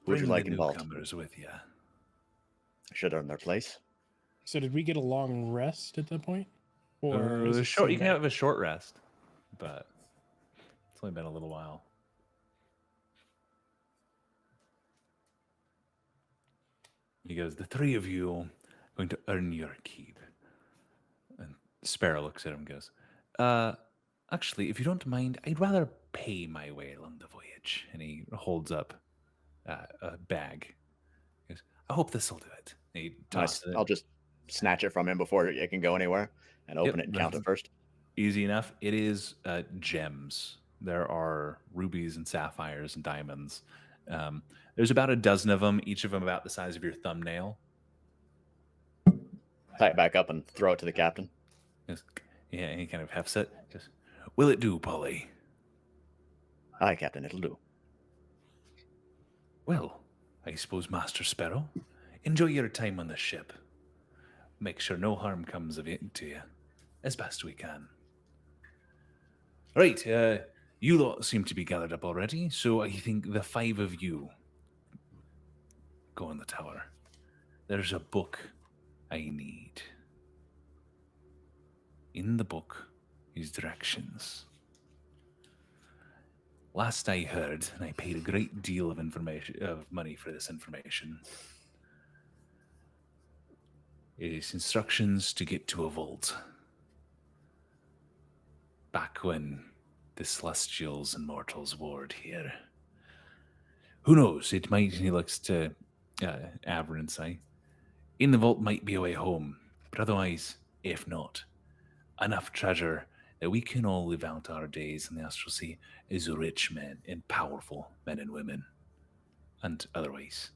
Who would Bring you like the involved? newcomers with you. Should earn their place. So did we get a long rest at that point? Or is it Short. You same can day? have a short rest, but it's only been a little while. He goes, "The three of you are going to earn your keep." And Sparrow looks at him and goes, actually, if you don't mind, I'd rather pay my way along the voyage." And he holds up a bag. He goes, "I hope this will do it." And he tosses it. I'll just snatch it from him before it can go anywhere and open Yep, it and count that's it first. easy enough. It is gems. There are rubies and sapphires and diamonds. There's about a dozen of them, each of them about the size of your thumbnail. Tie it back up and throw it to the captain. Just, yeah, and he kind of hefts it. Just, "Will it do, Polly?" Aye, Captain, it'll do. "Well, I suppose, Master Sparrow, enjoy your time on the ship. Make sure no harm comes of it to you, as best we can. Right, you lot seem to be gathered up already, so I think the five of you go in the tower. There's a book I need. In the book is directions. Last I heard, and I paid a great deal of money for this information, it is instructions to get to a vault. Back when the Celestials and Mortals warred here. Who knows? It might. He looks to Av4r1n and say, "In the vault might be a way home, but otherwise, if not, enough treasure that we can all live out our days in the Astral Sea as rich men and powerful men and women, and otherwise.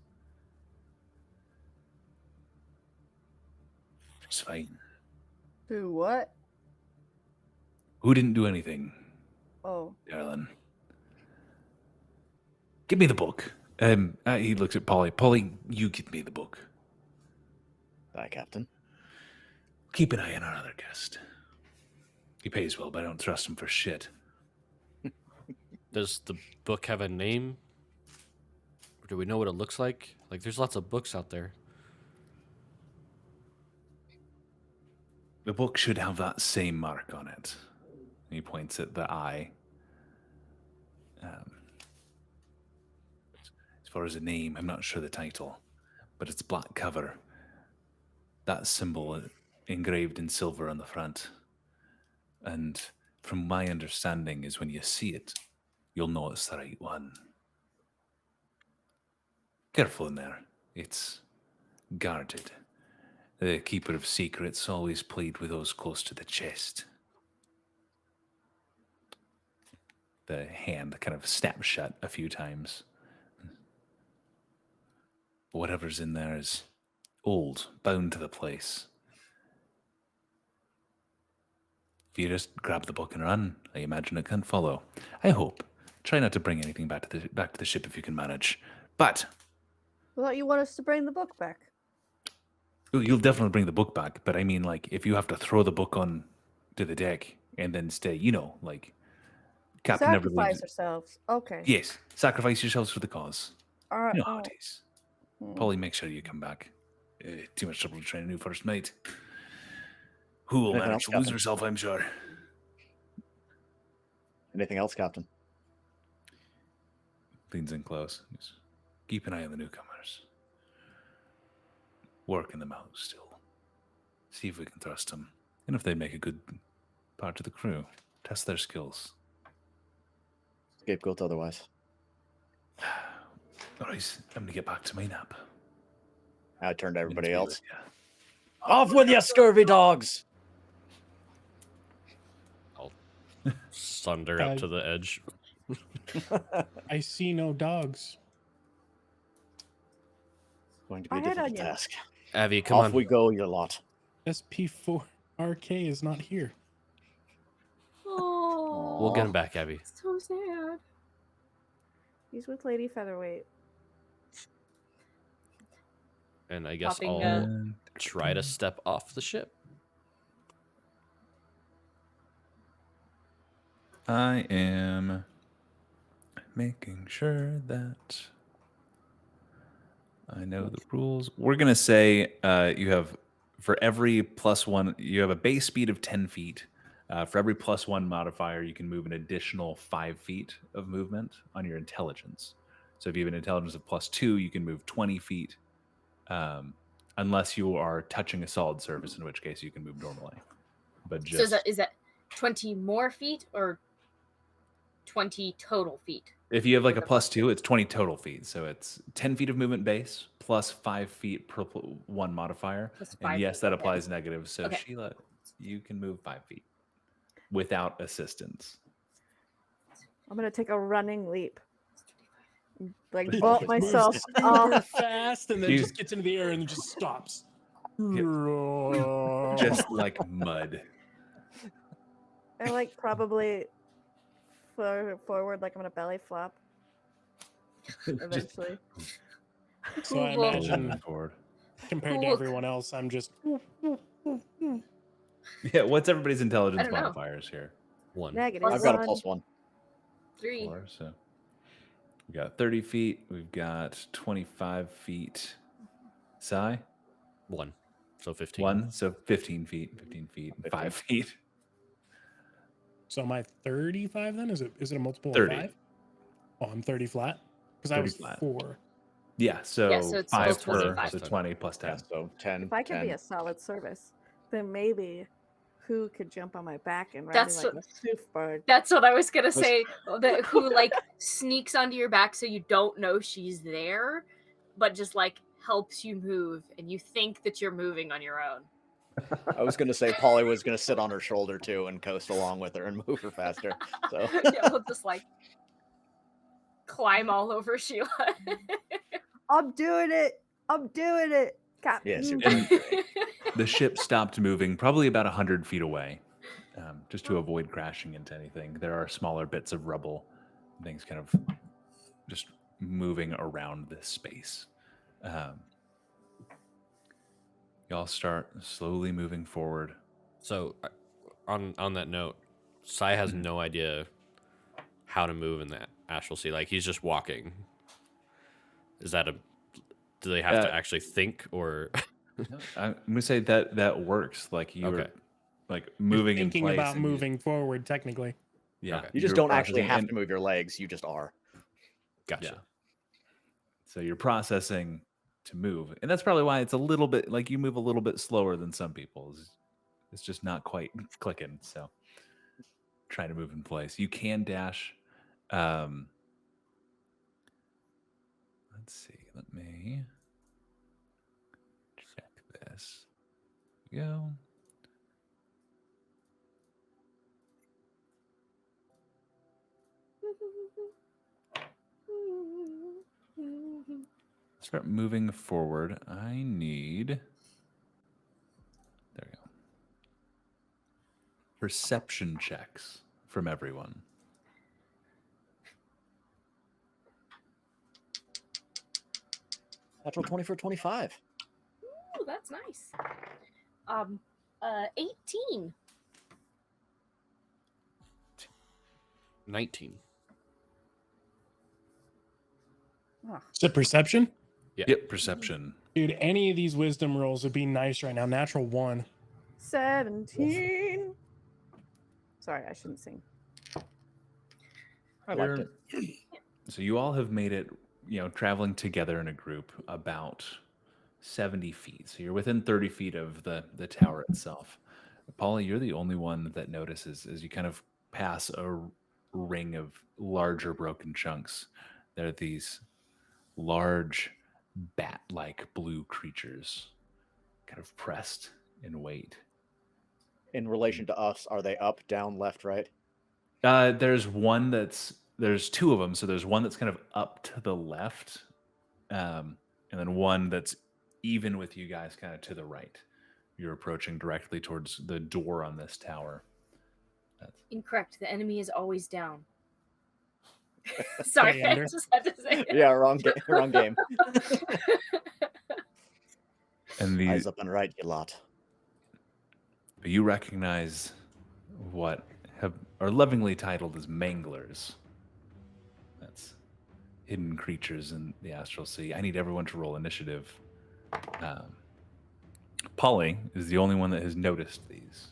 It's fine. Do what? Who didn't do anything, Oh, darling? Give me the book." He looks at Polly. "Polly, you give me the book. Aye, Captain. Keep an eye on our other guest. He pays well, but I don't trust him for shit." Does the book have a name? Or do we know what it looks like? Like, there's lots of books out there. The book should have that same mark on it. He points at the eye. As far as the name, I'm not sure the title, but it's black cover. That symbol engraved in silver on the front. And from my understanding is when you see it, you'll know it's the right one. Careful in there. It's guarded. The keeper of secrets always played with those close to the chest. The hand kind of snaps shut a few times. Whatever's in there is old, bound to the place. If you just grab the book and run, I imagine it can't follow. I hope. Try not to bring anything back to the ship if you can manage. But I thought you want us to bring the book back. you'll definitely bring the book back. But I mean, like, if you have to throw the book on to the deck and then stay, like, Captain never Sacrifice leaves. ourselves. Okay. Yes, sacrifice yourselves for the cause. All right. You know how oh, it is. hmm. Polly, make sure you come back. Too much trouble to train a new first mate. Who will Anything manage else, to lose Captain? herself, I'm sure. Anything else, Captain? Leans in close. Just keep an eye on the newcomers. Working them out still. See if we can trust them. And if they make a good part of the crew. Test their skills. Scapegoat otherwise. Alright, I'm gonna get back to my nap. I turned to everybody Good to be else. with ya. Off with you, scurvy dogs! Sunder up to the edge. I see no dogs. Going to be a I had difficult onion. task. Avi, come Off on. we go, you lot. SP4RK is not here. Oh. We'll get him back, Abby. So sad. He's with Lady Featherweight. And I guess Popping, I'll try to step off the ship. I am making sure that I know the rules. We're going to say you have, for every +1, you have a base speed of 10 feet. For every +1 modifier, you can move an additional 5 feet of movement on your intelligence. So if you have an intelligence of +2, you can move 20 feet, unless you are touching a solid surface, in which case you can move normally. But just So is that 20 more feet or 20 total feet? if you have like a with the +2, it's 20 total feet. So it's 10 feet of movement base plus 5 feet per 1 modifier. Plus And 5 yes, feet, that okay. applies negative. So Okay. Sheila, you can move 5 feet without assistance. I'm gonna take a running leap. Like Just vault moves myself Super off. fast and then You- just gets into the air and then just stops. Just like mud. I like probably forward, like I'm gonna belly flop eventually. So I Who will- imagine Forward. compared to Who will- everyone else, I'm just Yeah, what's everybody's intelligence I don't know. modifiers here? 1. Negative. I've got a one. +1. 3. 4. So we got 30 feet. We've got 25 feet. Sai? 1. So 15. 1. So 15 feet. 15 feet. 5 feet. So am I 35 then? Is it a multiple 30. of 5? Oh, I'm 30 flat? Because I 30 was flat. 4. Yeah, so, Yeah, so it's 5 supposed to be per, 5. so 20 plus 10. Yeah, so 10. If I could 10. be a solid service, then maybe who could jump on my back and ride That's me like what- a surf bird. That's what I was gonna say. That who like sneaks onto your back so you don't know she's there, but just like helps you move, and you think that you're moving on your own. I was going to say Polly was going to sit on her shoulder too and coast along with her and move her faster. So Yeah, we'll just like climb all over Sheila. I'm doing it. I'm doing it. Captain. yes, you're And- doing great. The ship stopped moving probably about 100 feet away, just to avoid crashing into anything. There are smaller bits of rubble, things kind of just moving around this space. Y'all start slowly moving forward. So on that note, Sai has no idea how to move in that Astral Sea. Like, he's just walking. Is that do they have to actually think, or I'm gonna say that works. Like you're Okay. like You're moving in thinking place about and moving forward, technically. Yeah, Okay. You just you're don't actually processing have and- to move your legs. You just are. gotcha? Yeah. So you're processing to move, and that's probably why it's a little bit like you move a little bit slower than some people. It's just not quite clicking. So trying to move in place. You can dash. Let's see. Let me check this. Go. Start moving forward. I need. There we go. Perception checks from everyone. Natural 20 for 25. Ooh, that's nice. 18. 19. Is it perception? Yeah. Yep, perception. Dude, any of these wisdom rolls would be nice right now. Natural 1. 17. Sorry, I shouldn't sing. I liked it. So you all have made it, traveling together in a group about 70 feet. So you're within 30 feet of the tower itself. Polly, you're the only one that notices as you kind of pass a ring of larger broken chunks. There are these large bat-like blue creatures kind of pressed in weight. In relation to us, are they up, down, left, right? There's two of them. So there's one that's kind of up to the left, and then one that's even with you guys kind of to the right. You're approaching directly towards the door on this tower. Incorrect. The enemy is always down. Sorry, Hey, I Ender. just had to say it. Yeah, wrong game. And Eyes up and right, you lot. you recognize what are lovingly titled as manglers. That's hidden creatures in the Astral Sea. I need everyone to roll initiative. Polly is the only one that has noticed these.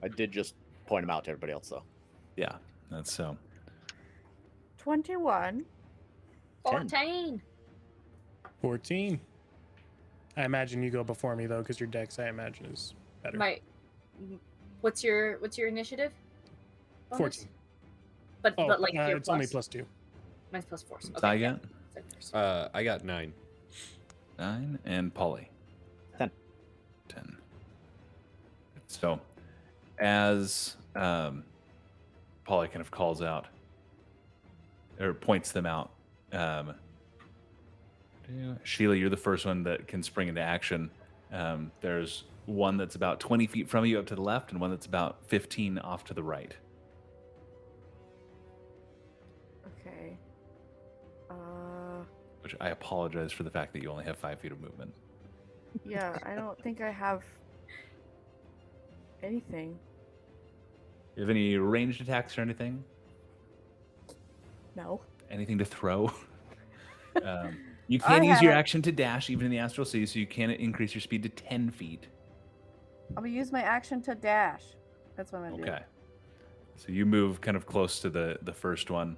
I did just point them out to everybody else, though. Yeah, that's so. 21. 14. 14. I imagine you go before me though, because your dex, I imagine, is better. What's your initiative? Bonus? 14. But like your it's only +2. Mine's +4. So, What's I yeah. got? I got 9. 9 and Polly. 10. 10. So, as Polly kind of calls out or points them out, Sheila, you're the first one that can spring into action. There's one that's about 20 feet from you up to the left, and one that's about 15 off to the right. Okay. Which I apologize for the fact that you only have 5 feet of movement. Yeah, I don't think I have anything. You have any ranged attacks or anything? No. Anything to throw? You can use your have- action to dash even in the Astral Sea, so you can increase your speed to 10 feet. I'm gonna use my action to dash. That's what I'm gonna do. Okay. So you move kind of close to the first one,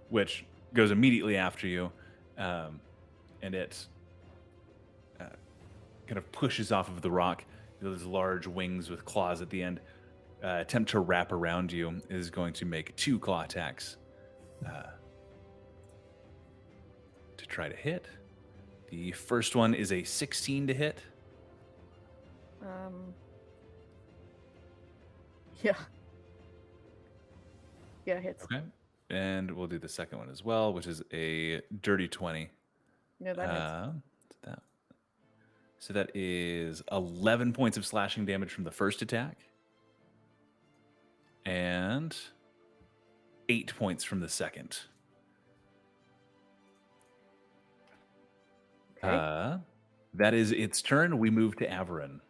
which goes immediately after you, and it kind of pushes off of the rock. Those large wings with claws at the end. Attempt to wrap around you is going to make 2 claw attacks to try to hit. The first one is a 16 to hit. Yeah. Yeah, it hits. Okay. And we'll do the second one as well, which is a dirty 20. No, that hits. So that is 11 points of slashing damage from the first attack. And 8 points from the second. Okay. That is its turn. We move to Av4r1n.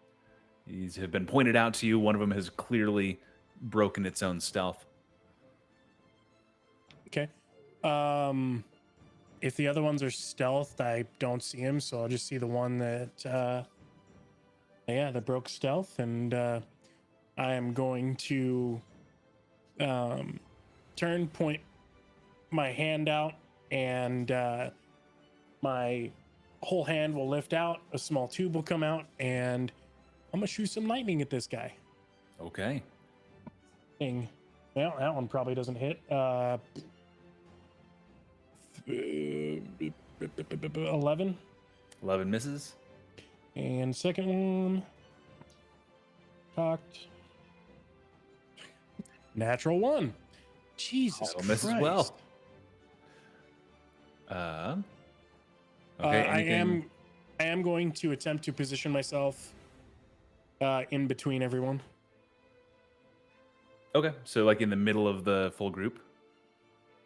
These have been pointed out to you. One of them has clearly broken its own stealth. Okay. If the other ones are stealthed, I don't see him, so I'll just see the one that that broke stealth, and I am going to point my hand out, and my whole hand will lift out, a small tube will come out, and I'm gonna shoot some lightning at this guy. Okay. Ding. Well, that one probably doesn't hit. 11. 11 misses. And second one. Cocked. Natural 1. Jesus Also Christ. misses well. Okay. I am going to attempt to position myself in between everyone. Okay. So like in the middle of the full group.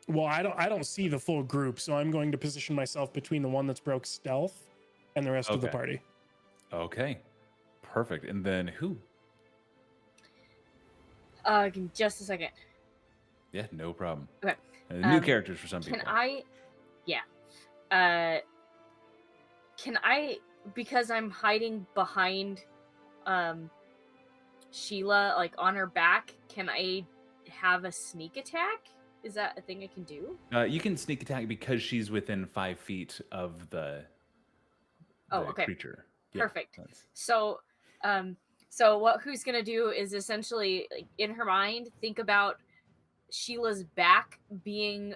Well, I don't see the full group, so I'm going to position myself between the one that's broke stealth and the rest of the Okay. party. Okay. Perfect. And then who? Give me just a second. Yeah, no problem. Okay. New characters for some people. Can I, because I'm hiding behind Sheila, like on her back, can I have a sneak attack? Is that a thing I can do? You can sneak attack because she's within 5 feet of the creature. Yeah, Perfect. So what who's gonna do is essentially, like, in her mind, think about Sheila's back being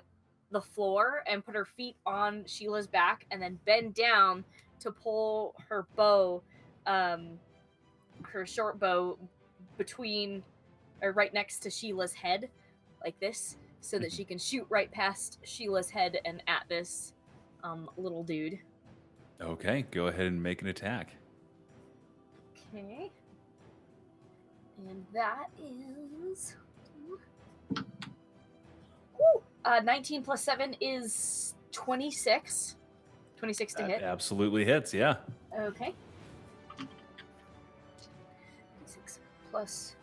the floor and put her feet on Sheila's back and then bend down to pull her bow, her short bow, between or right next to Sheila's head, like this, so that she can shoot right past Sheila's head and at this little dude. Okay, go ahead and make an attack. Okay. And that is 19 plus 7 is 26. 26 to That hit. absolutely hits, yeah. Okay. 6 plus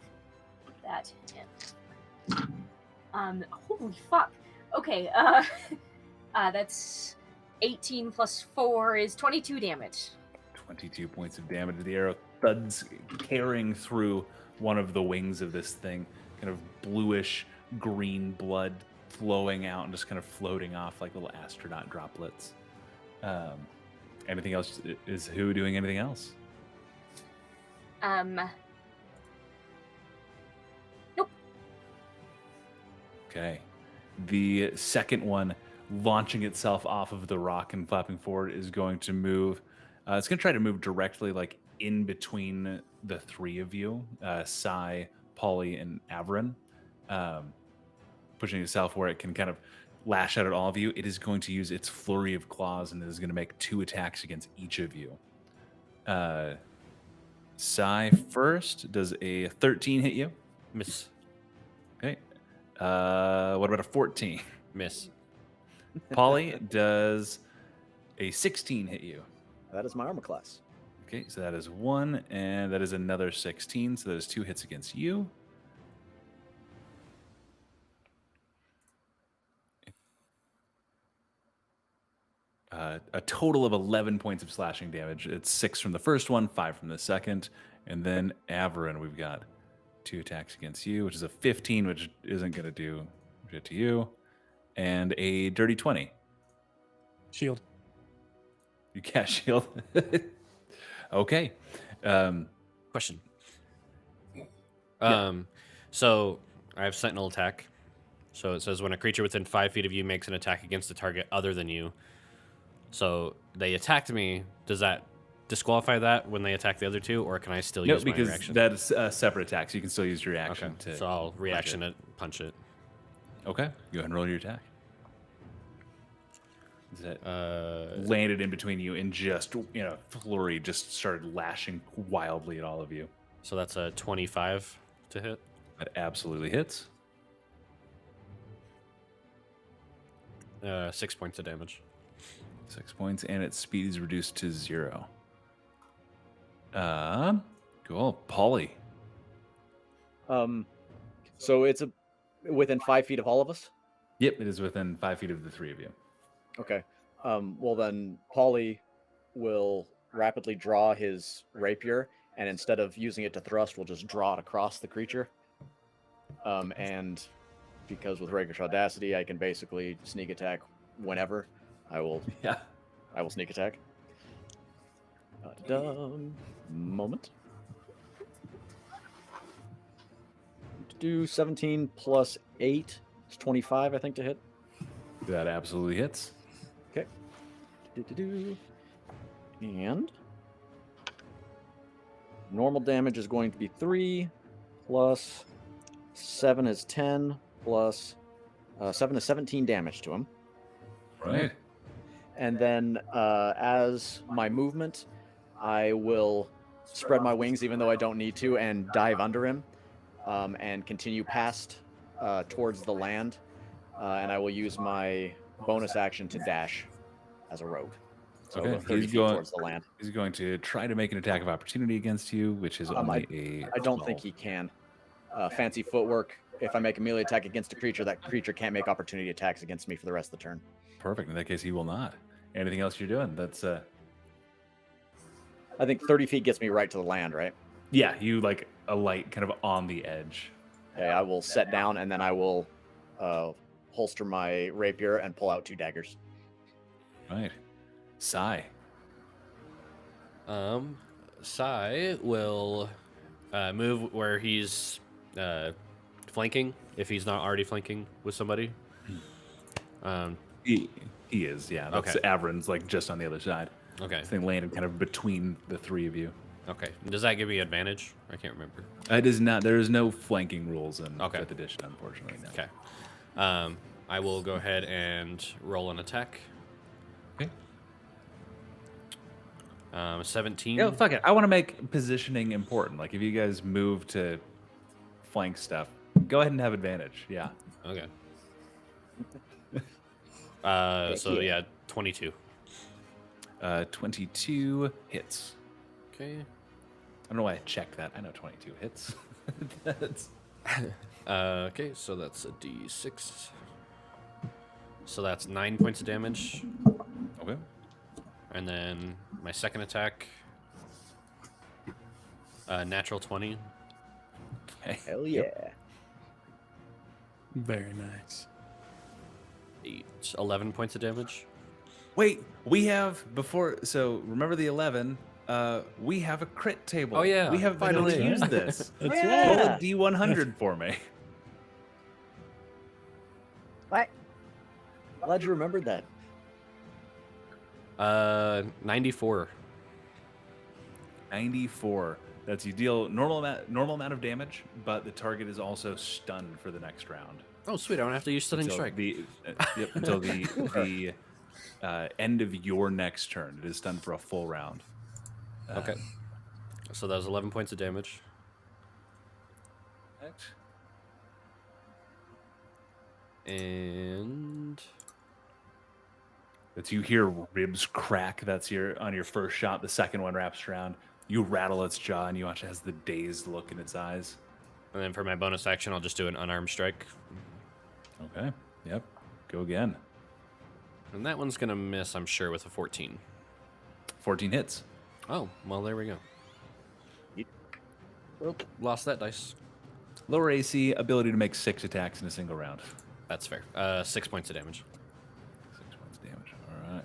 that. Holy fuck. Okay, that's 18 plus 4 is 22 damage. 22 points of damage. The arrow thuds, carrying through one of the wings of this thing, kind of bluish green blood flowing out and just kind of floating off like little astronaut droplets. Anything else? Is who doing anything else? Nope. Okay. The second one, launching itself off of the rock and flapping forward, is going to move. It's going to try to move directly, like in between the three of you, Sai, Polly, and Av4r1n, pushing itself where it can kind of lash out at all of you. It is going to use its flurry of claws, and it is going to make 2 attacks against each of you. Sai first. Does a 13 hit you? Miss. Okay. What about a 14? Miss. Polly, does a 16 hit you? That is my armor class. Okay, so that is 1, and that is another 16, so that is 2 hits against you. A total of 11 points of slashing damage. It's 6 from the first one, 5 from the second, and then Av4r1n, we've got 2 attacks against you, which is a 15, which isn't going to do shit to you, and a dirty 20. Shield. You cast shield. Okay. Question. So I have Sentinel attack. So it says when a creature within 5 feet of you makes an attack against a target other than you. So they attacked me. Does that disqualify that when they attack the other two, or can I still use my because reaction? that is a separate attack, so you can still use your reaction Okay. to. So I'll reaction it, punch it. Okay, go ahead and roll your attack. Is that landed in between you and just flurry just started lashing wildly at all of you. So that's a 25 to hit. That absolutely hits. 6 points of damage. 6 points, and its speed is reduced to 0. Cool. Polly. So it's within 5 feet of all of us? Yep, it is within 5 feet of the three of you. Okay. Well then, Polly will rapidly draw his rapier, and instead of using it to thrust, will just draw it across the creature. And because with Rakish Audacity, I can basically sneak attack whenever. I will sneak attack. Moment. Do 17 plus 8 is 25, I think, to hit. That absolutely hits. Okay. And normal damage is going to be 3 plus 7 is 10 plus 7 is 17 damage to him. Right. And then as my movement, I will spread my wings even though I don't need to and dive under him and continue past towards the land. And I will use my bonus action to dash as a rogue. So Okay, 30 he's feet going towards the land. He's going to try to make an attack of opportunity against you, which is only a. I don't think 12. he can. Fancy footwork. If I make a melee attack against a creature, that creature can't make opportunity attacks against me for the rest of the turn. Perfect. In that case, he will not. Anything else you're doing? That's I think 30 feet gets me right to the land, right? yeah. You like alight kind of on the edge. Okay, I will set down and then I will holster my rapier and pull out 2 daggers. Right. Sai. Sai will move where he's flanking, if he's not already flanking with somebody. He is, yeah. That's Okay. Av4r1n's like just on the other side. Okay. This thing landed kind of between the three of you. Okay. Does that give me advantage? I can't remember. It is not. There is no flanking rules in Okay. 5th edition, unfortunately. No. Okay. I will go ahead and roll an attack. Okay. 17. Yeah, fuck it. I want to make positioning important. Like if you guys move to flank stuff. Go ahead and have advantage. Yeah. Okay. Heck So yeah. yeah, 22. 22 hits. Okay. I don't know why I checked that. I know 22 hits. That's Okay, so that's a D6. So that's 9 points of damage. okay. And then my second attack, natural 20. Okay. Hell yeah. Very nice. 11 points of damage. Wait, we have before. So remember the 11. We have a crit table. Oh, yeah, we have been able to finally. use this. That's Yeah. Roll a right. D100 for me. What? Glad you remembered that. 94. 94. That's you deal normal amount of damage, but the target is also stunned for the next round. Oh, sweet. I don't have to use Stunning Until Strike. until the end of your next turn. It is stunned for a full round. Okay. So that was 11 points of damage. And That's you hear ribs crack. That's on your first shot. The second one wraps around. You rattle its jaw, and you watch it has the dazed look in its eyes. and then for my bonus action, I'll just do an unarmed strike. Okay. Yep. Go again. And that one's going to miss, I'm sure, with a 14. 14 hits. Oh, well, there we go. Well, lost that dice. Lower AC, ability to make 6 attacks in a single round. That's fair. 6 points of damage. 6 points of damage. All right.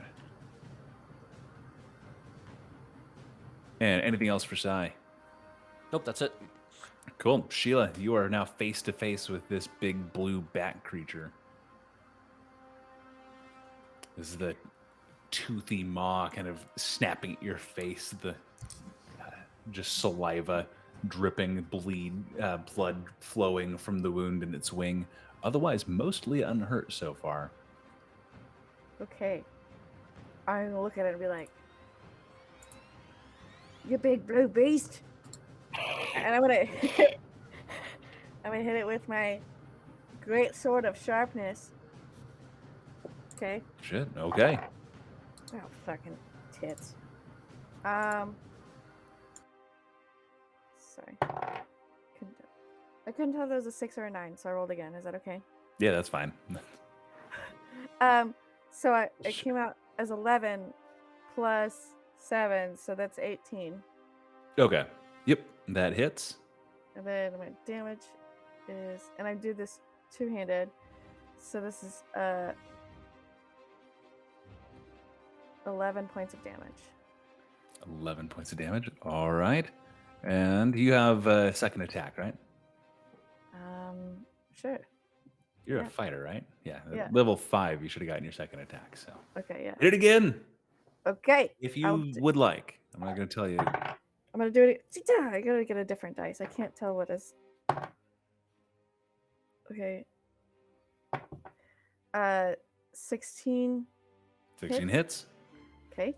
And anything else for Sai? Nope, that's it. Cool. Sheila, you are now face to face with this big blue bat creature. This is the toothy maw kind of snapping at your face, the just saliva dripping, blood flowing from the wound in its wing. Otherwise, mostly unhurt so far. Okay. I'm gonna look at it and be like, "You big blue beast!" And I'm gonna hit it with my great sword of sharpness. Okay. Shit. Okay. Oh, fucking tits. Sorry. I couldn't tell if there was a 6 or a 9, so I rolled again. Is that okay? Yeah, that's fine. So it came out as 11 plus 7, so that's 18. Okay. Yep. That hits. And then my damage is, and I do this two-handed, so this is 11 points of damage. 11 points of damage. All right. And you have a second attack, right? Sure. You're Yeah. a fighter, right? Yeah. Yeah. Level 5, you should have gotten your second attack. So Okay, yeah. hit it again Okay. if I'll you d- would like. I'm not going to tell you. I'm gonna do it. I gotta get a different dice. I can't tell what is. Okay. 16. 16 hits. Okay.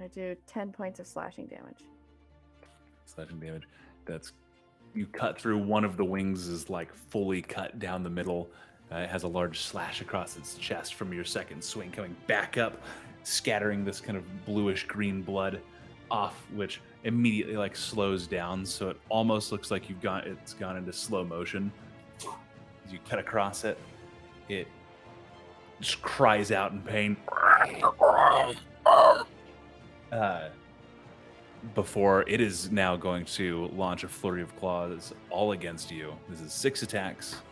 I do 10 points of slashing damage. Slashing damage. That's you cut through one of the wings is like fully cut down the middle. It has a large slash across its chest from your second swing, coming back up, scattering this kind of bluish green blood off, which immediately like slows down, so it almost looks like it's gone into slow motion. As you cut across it, it just cries out in pain. Before it is now going to launch a flurry of claws all against you. This is 6 attacks.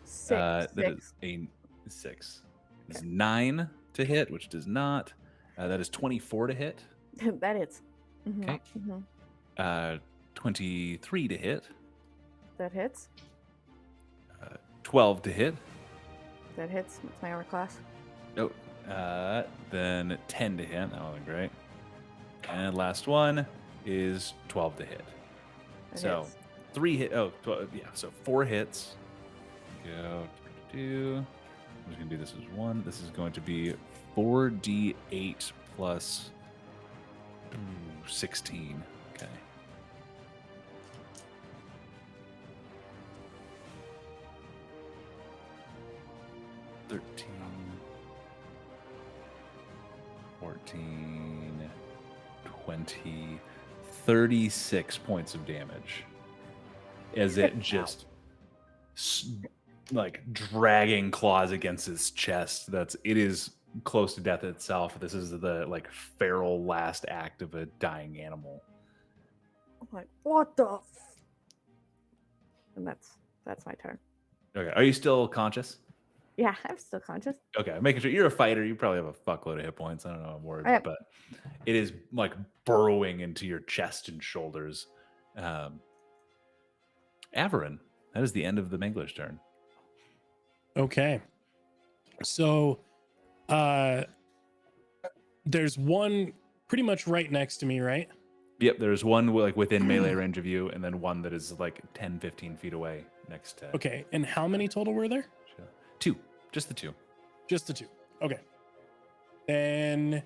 Six. That is a 6. It's 9 to hit, which does not. That is 24 to hit. That hits. Mhm, Okay. mhm. 23 to hit. That hits. 12 to hit. That hits. That's my armor class. Oh, then 10 to hit. That wasn't great. And last one is 12 to hit. That So hits. 3 hit. Oh, 12, yeah. So 4 hits. Go. I'm just gonna do this as 1. This is going to be 4d8 plus 16. Okay. $13, 14, 20, 36 points of damage as it just like dragging claws against his chest. It is close to death itself. This is the like feral last act of a dying animal. I'm like, what the? And that's my turn. Okay, are you still conscious? Yeah, I'm still conscious. Okay, making sure you're a fighter. You probably have a fuckload of hit points. I don't know. I'm worried, but it is like burrowing into your chest and shoulders. Av4r1n, that is the end of the Mangler's turn. Okay. So, there's one pretty much right next to me, right? Yep, there's one like within melee range of you, and then one that is like 10, 15 feet away next to. Okay, and how many total were there? 2, just the 2. Just the 2. Okay. Then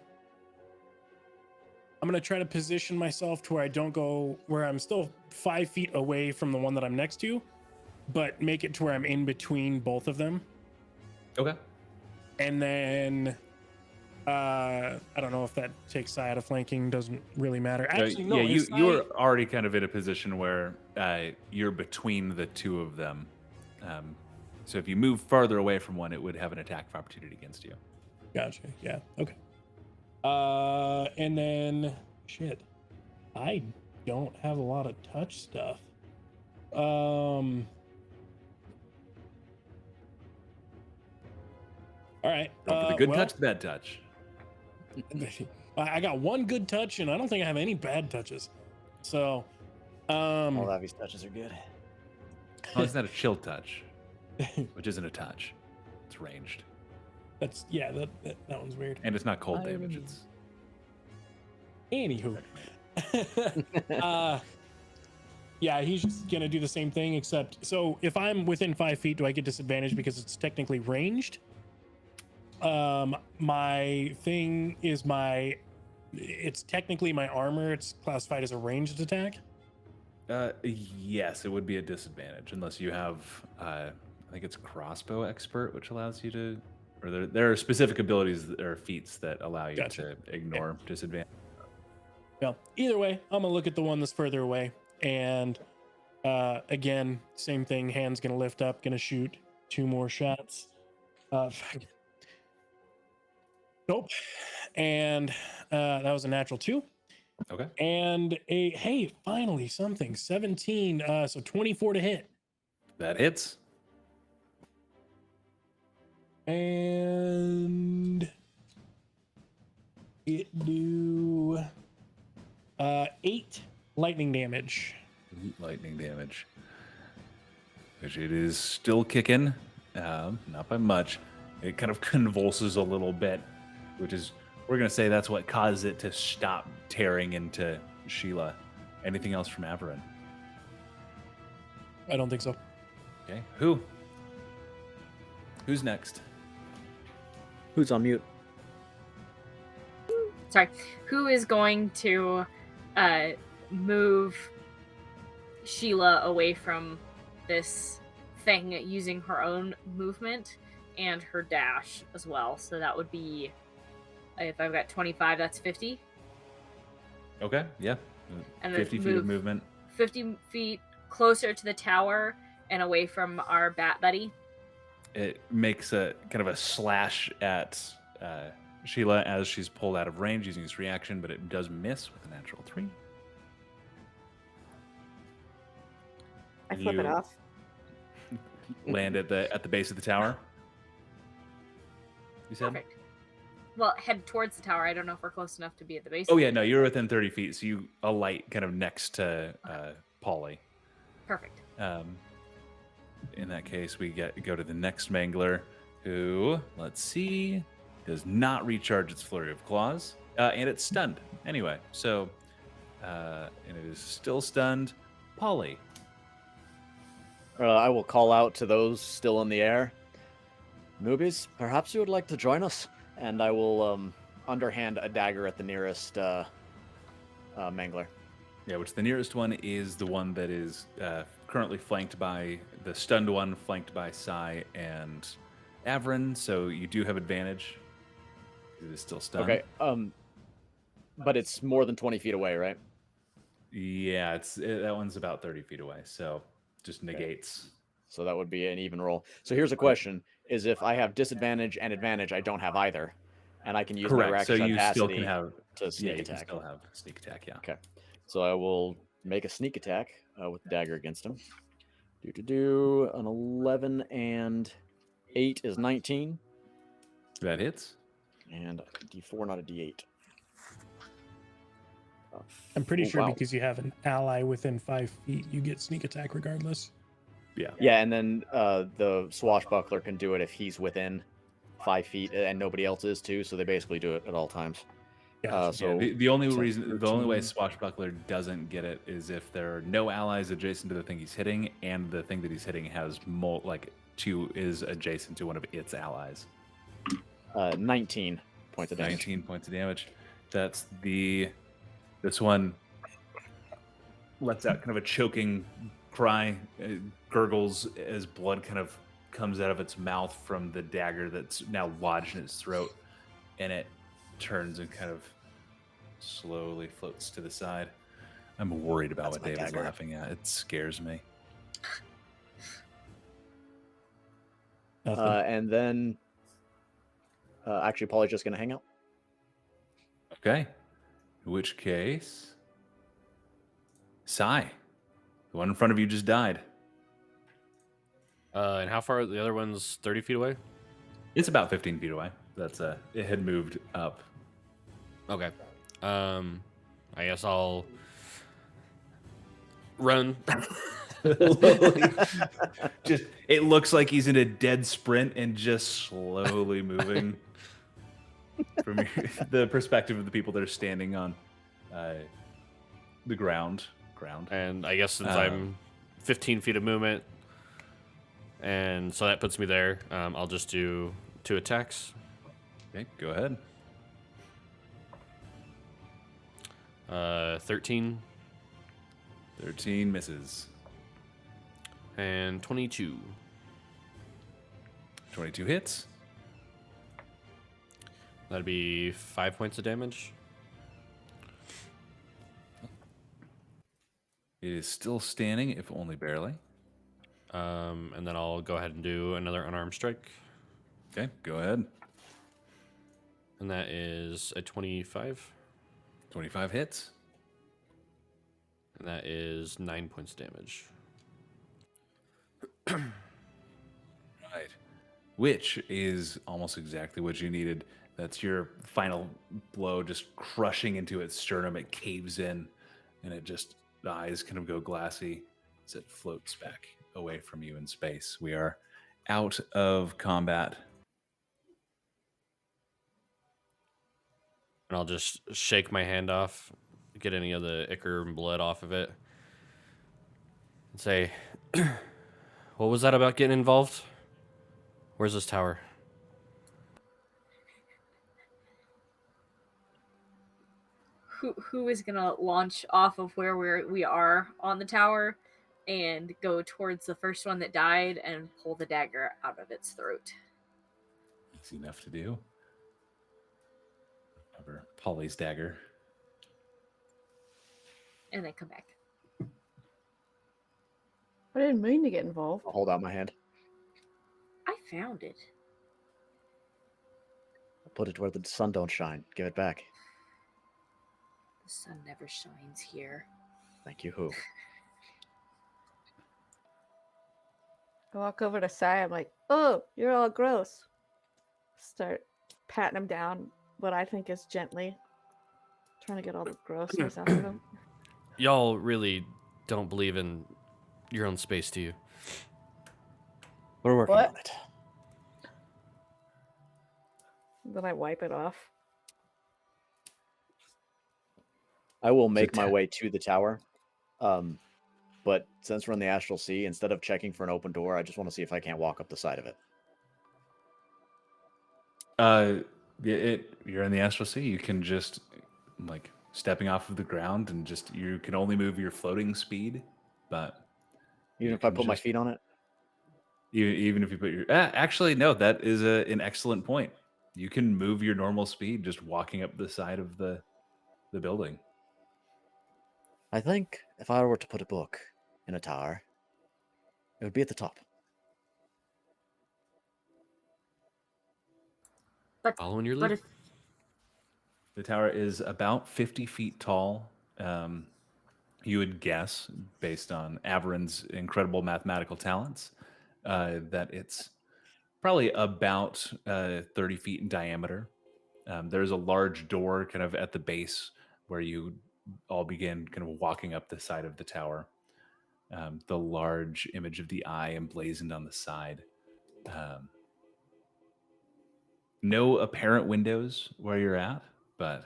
I'm gonna try to position myself to where I don't go, where I'm still 5 feet away from the one that I'm next to, but make it to where I'm in between both of them. Okay. And then I don't know if that takes side of flanking, doesn't really matter. Actually, no. Yeah, you were already kind of in a position where you're between the two of them. So if you move farther away from one, it would have an attack of opportunity against you. Gotcha. Yeah. Okay. And then shit, I don't have a lot of touch stuff. All right. Going for the good touch, the bad touch. I got one good touch, and I don't think I have any bad touches. So, All Avi's touches are good. Oh, it's not a chill touch, which isn't a touch. It's ranged, that one's weird. and it's not cold damage. It's Anywho, yeah, he's just gonna do the same thing. Except, so if I'm within 5 feet, do I get disadvantage because it's technically ranged? My thing is it's technically my armor. It's classified as a ranged attack. yes, it would be a disadvantage unless you have, I think it's crossbow expert, which allows you to, or there are specific abilities or feats that allow you to ignore disadvantage. Well, either way, I'm gonna look at the one that's further away, and again, same thing. Hand's gonna lift up, gonna shoot 2 more shots. Nope. And that was a natural 2. Okay. And finally something. 17. So 24 to hit. That hits. And it do 8 lightning damage. Lightning damage. Which it is still kicking. Not by much. It kind of convulses a little bit, which is, we're going to say that's what caused it to stop tearing into Sheila. Anything else from Av4r1n? I don't think so. Okay. Who's next? Who's on mute? Sorry. Who is going to move Sheila away from this thing using her own movement and her dash as well? So that would be, if I've got 25, that's 50. Okay, yeah. And 50 feet of movement. 50 feet closer to the tower and away from our bat buddy. It makes a kind of a slash at Sheila as she's pulled out of range using its reaction, but it does miss with a natural 3. I flip it off. Land at the base of the tower. You said? Perfect. Well, head towards the tower. I don't know if we're close enough to be at the base. Oh yeah, no, you're within 30 feet, so you alight kind of next to Polly. Perfect. In that case, we go to the next Mangler, who, let's see, does not recharge its flurry of claws, and it's stunned anyway. So, and it is still stunned. Polly. I will call out to those still in the air. Newbies, perhaps you would like to join us? And I will underhand a dagger at the nearest Mangler. Yeah, which the nearest one is the one that is currently flanked by the stunned one, flanked by Sai and Av4r1n. So you do have advantage. It is still stunned. Okay. But it's more than 20 feet away, right? Yeah, that one's about 30 feet away. So just negates. So that would be an even roll. So here's a question: is if I have disadvantage and advantage, I don't have either, and I can use my Correct. rack So you still capacity can have to sneak you can attack. still have sneak attack. Yeah. Okay. So I will make a sneak attack with the dagger against him. Do an 11 and 8 is 19, That hits. and D4, not a D8. I'm pretty Oh, sure wow. because you have an ally within 5 feet, you get sneak attack regardless. Yeah. Yeah, and then the swashbuckler can do it if he's within 5 feet, and nobody else is too. So they basically do it at all times. Gotcha. So the only so reason, the only way 13. Swashbuckler doesn't get it is if there are no allies adjacent to the thing he's hitting, and the thing that he's hitting has is adjacent to one of its allies. 19 points of damage. 19 points of damage. That's this one lets out kind of a choking cry, gurgles as blood kind of comes out of its mouth from the dagger that's now lodged in its throat, and it turns and kind of slowly floats to the side. I'm worried about That's what my David's dagger. laughing at. It scares me. Nothing. And then, actually, Polly's just going to hang out. Okay. In which case, Sai, the one in front of you just died. And how far are the other ones? 30 feet away? It's about 15 feet away. It had moved up. Okay. I guess I'll run. Just it looks like he's in a dead sprint and just slowly moving from the perspective of the people that are standing on the ground. And I guess since I'm 15 feet of movement, and so that puts me there, I'll just do 2 attacks. Okay, go ahead. 13 13 misses. and 22. 22 hits. That'd be 5 points of damage. It is still standing, if only barely. And then I'll go ahead and do another unarmed strike. Okay, go ahead. And that is a 25. 25 hits. And that is 9 points of damage. Right. Which is almost exactly what you needed. That's your final blow, just crushing into its sternum. It caves in, and the eyes kind of go glassy as it floats back away from you in space. We are out of combat. And I'll just shake my hand off, get any of the ichor and blood off of it, and say, what was that about getting involved? Where's this tower? Who is gonna launch off of where we are on the tower and go towards the first one that died and pull the dagger out of its throat? Easy enough to do. Over Polly's dagger. And then come back. I didn't mean to get involved. I'll hold out my hand. I found it. I'll put it where the sun don't shine. Give it back. The sun never shines here. Thank you, who? I walk over to Sai. I'm like, "Oh, you're all gross." Start patting him down, what I think is gently, trying to get all the grossness out of him. Y'all really don't believe in your own space, do you? We're working What? on it. Then I wipe it off. I will make my ta- way to the tower. But since we're in the Astral Sea, instead of checking for an open door, I just want to see if I can't walk up the side of it. You're in the Astral Sea. You can just stepping off of the ground, and just you can only move your floating speed, but Even you if I can put my just- feet on it? even if you put your actually no, that is an excellent point. You can move your normal speed just walking up the side of the building. I think if I were to put a book in a tower, it would be at the top. But Following your but lead. if The tower is about 50 feet tall. You would guess, based on Av4r1n's incredible mathematical talents, that it's probably about 30 feet in diameter. There's a large door kind of at the base where you all begin kind of walking up the side of the tower. The large image of the eye emblazoned on the side. No apparent windows where you're at, but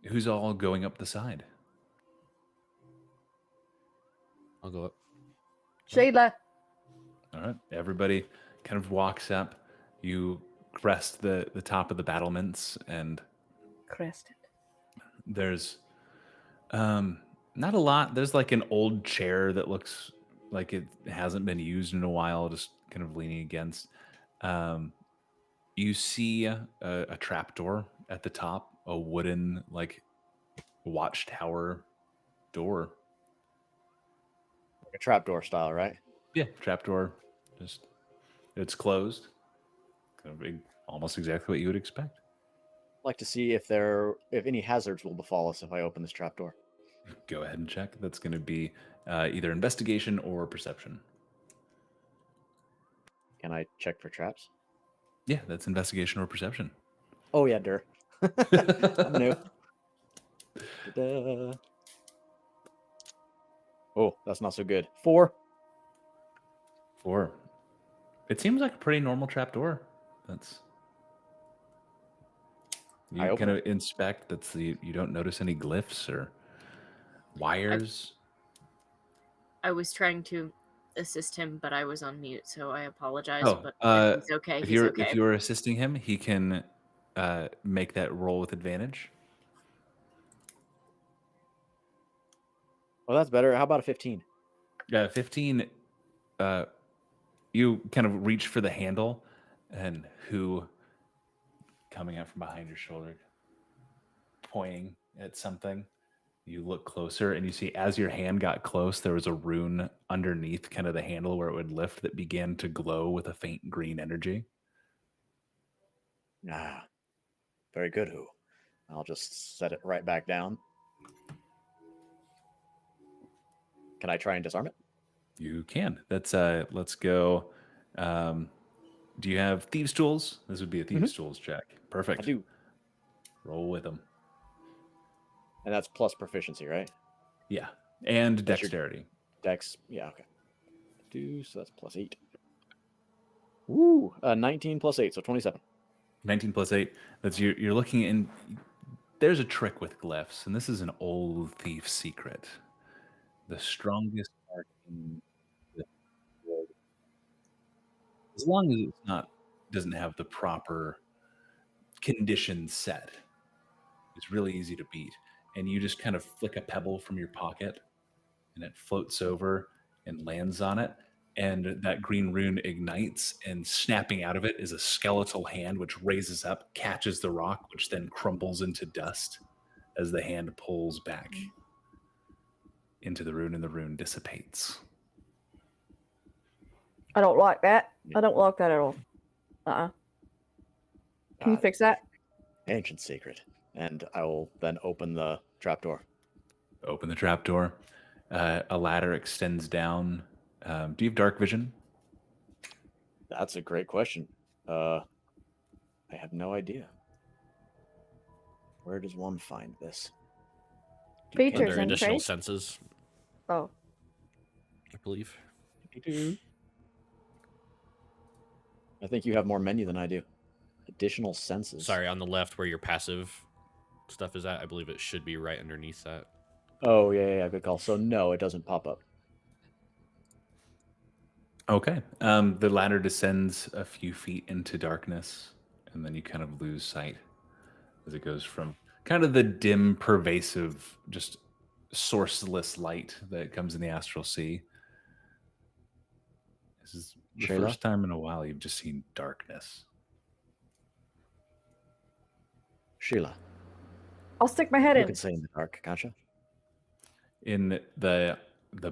who's all going up the side? I'll go up. Sheila. All right. Everybody kind of walks up. You crest the top of the battlements, and Crested. there's not a lot. There's like an old chair that looks like it hasn't been used in a while, just kind of leaning against. You see a trapdoor at the top, a wooden like watchtower door. Like a trapdoor style, right? Yeah, trapdoor. Just it's closed. Kind of almost exactly what you would expect. I'd like to see if any hazards will befall us if I open this trapdoor. Go ahead and check. That's going to be either investigation or perception. Can I check for traps? Yeah, that's investigation or perception. Oh yeah, Dur. I'm new. Da-da. Oh, that's not so good. 4. 4. It seems like a pretty normal trapdoor. That's I you open kind of inspect. You don't notice any glyphs or wires. I was trying to assist him, but I was on mute, so I apologize. Oh, but if he's okay. if He's you're okay. if you're assisting him, he can make that roll with advantage. Oh, that's better. How about a 15? 15. You kind of reach for the handle, and who coming out from behind your shoulder, pointing at something. You look closer, and you see as your hand got close, there was a rune underneath kind of the handle where it would lift that began to glow with a faint green energy. Ah, very good, Who. I'll just set it right back down. Can I try and disarm it? You can. That's let's go. Do you have thieves' tools? This would be a thieves' tools check. Perfect. I do. Roll with them. And that's plus proficiency, right? Yeah, and That's your- dexterity. Dex. Yeah, okay. So that's plus 8. Woo! 19 plus 8, so 27. 19 plus 8. That's you're looking in. There's a trick with glyphs, and this is an old thief's secret. The strongest mark in the world, as long as it's doesn't have the proper conditions set, it's really easy to beat. And you just kind of flick a pebble from your pocket, and it floats over and lands on it. And that green rune ignites, and snapping out of it is a skeletal hand which raises up, catches the rock, which then crumbles into dust as the hand pulls back into the rune, and the rune dissipates. I don't like that. I don't like that at all. Can you fix that? Ancient secret. And I will then open the trapdoor. Open the trapdoor. A ladder extends down. Do you have dark vision? That's a great question. I have no idea. Where does one find this? Features Under and additional traits? senses, Oh, I believe. I think you have more menu than I do. Additional senses. Sorry, on the left where your passive stuff is at, I believe it should be right underneath that. Oh, yeah, good call. So no, it doesn't pop up. Okay. The ladder descends a few feet into darkness, and then you kind of lose sight as it goes from kind of the dim, pervasive, just sourceless light that comes in the Astral Sea. This is the Shayla? first time in a while you've just seen darkness. Sheila, I'll stick my head you in. can say in the dark, gotcha. In the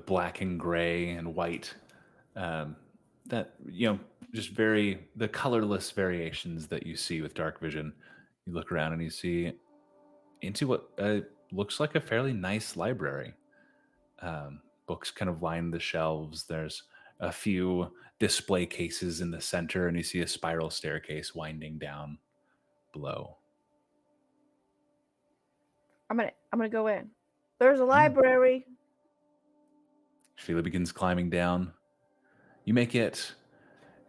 black and gray and white, that just the colorless variations that you see with dark vision. You look around and you see into what looks like a fairly nice library. Books kind of line the shelves. There's a few display cases in the center, and you see a spiral staircase winding down below. I'm gonna go in. There's a library. Sheila begins climbing down. You make it.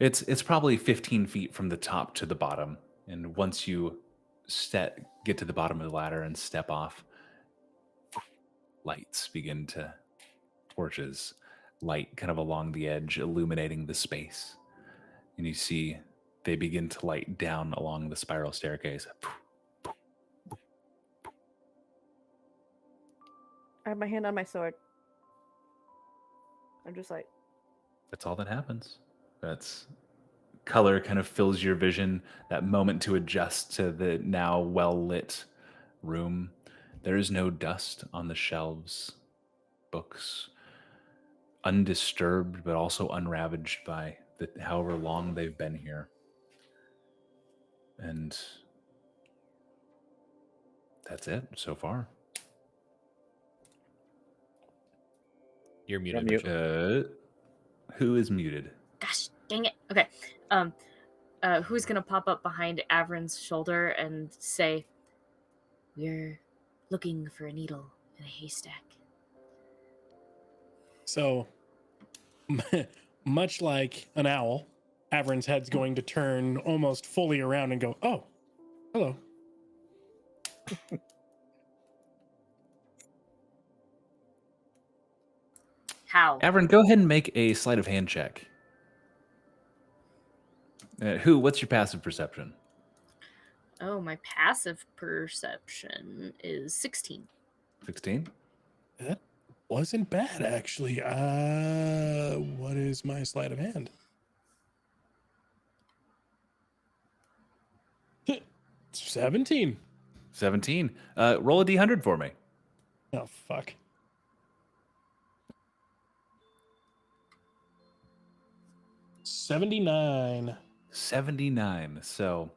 It's probably 15 feet from the top to the bottom, and once you get to the bottom of the ladder and step off, lights begin to torches light kind of along the edge, illuminating the space, and you see they begin to light down along the spiral staircase. I have my hand on my sword. I'm just like, That's all that happens. That's color kind of fills your vision, that moment to adjust to the now well-lit room. There is no dust on the shelves. Books undisturbed, but also unravaged by however long they've been here. And that's it so far. You're muted. mute. Mitchell. Who is muted? Gosh, dang it. Okay. Who's gonna pop up behind Avrin's shoulder and say, "We're looking for a needle in a haystack." So, much like an owl, Avrin's head's going to turn almost fully around and go, "Oh, hello." How? Avrin, go ahead and make a sleight of hand check. What's your passive perception? Oh, my passive perception is 16. 16? That wasn't bad, actually. What is my sleight of hand? 17. 17. Roll a d100 for me. Oh, fuck. $79. 79. So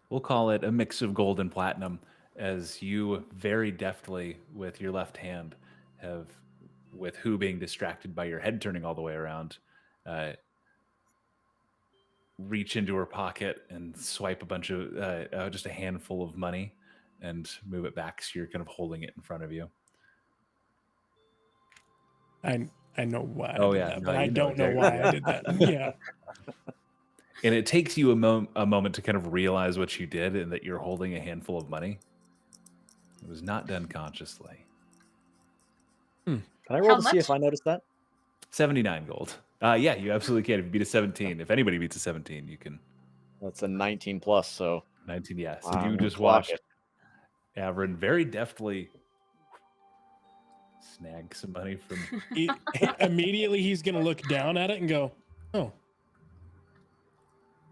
we'll call it a mix of gold and platinum, as you very deftly with your left hand have, with Who being distracted by your head turning all the way around, reach into her pocket and swipe a bunch of just a handful of money and move it back so you're kind of holding it in front of you. I know why Oh, I did yeah. that, No, but I you know don't know exactly. why I did that. Yeah. And it takes you a moment to kind of realize what you did and that you're holding a handful of money. It was not done consciously. Can I roll How to see much? if I noticed that? 79 gold. Yeah, you absolutely can. If you beat a 17. If anybody beats a 17, you can. That's a 19 plus, so 19, yeah. So I'm you gonna just clock watched Avrin very deftly snag some money from. Immediately, he's going to look down at it and go, "Oh,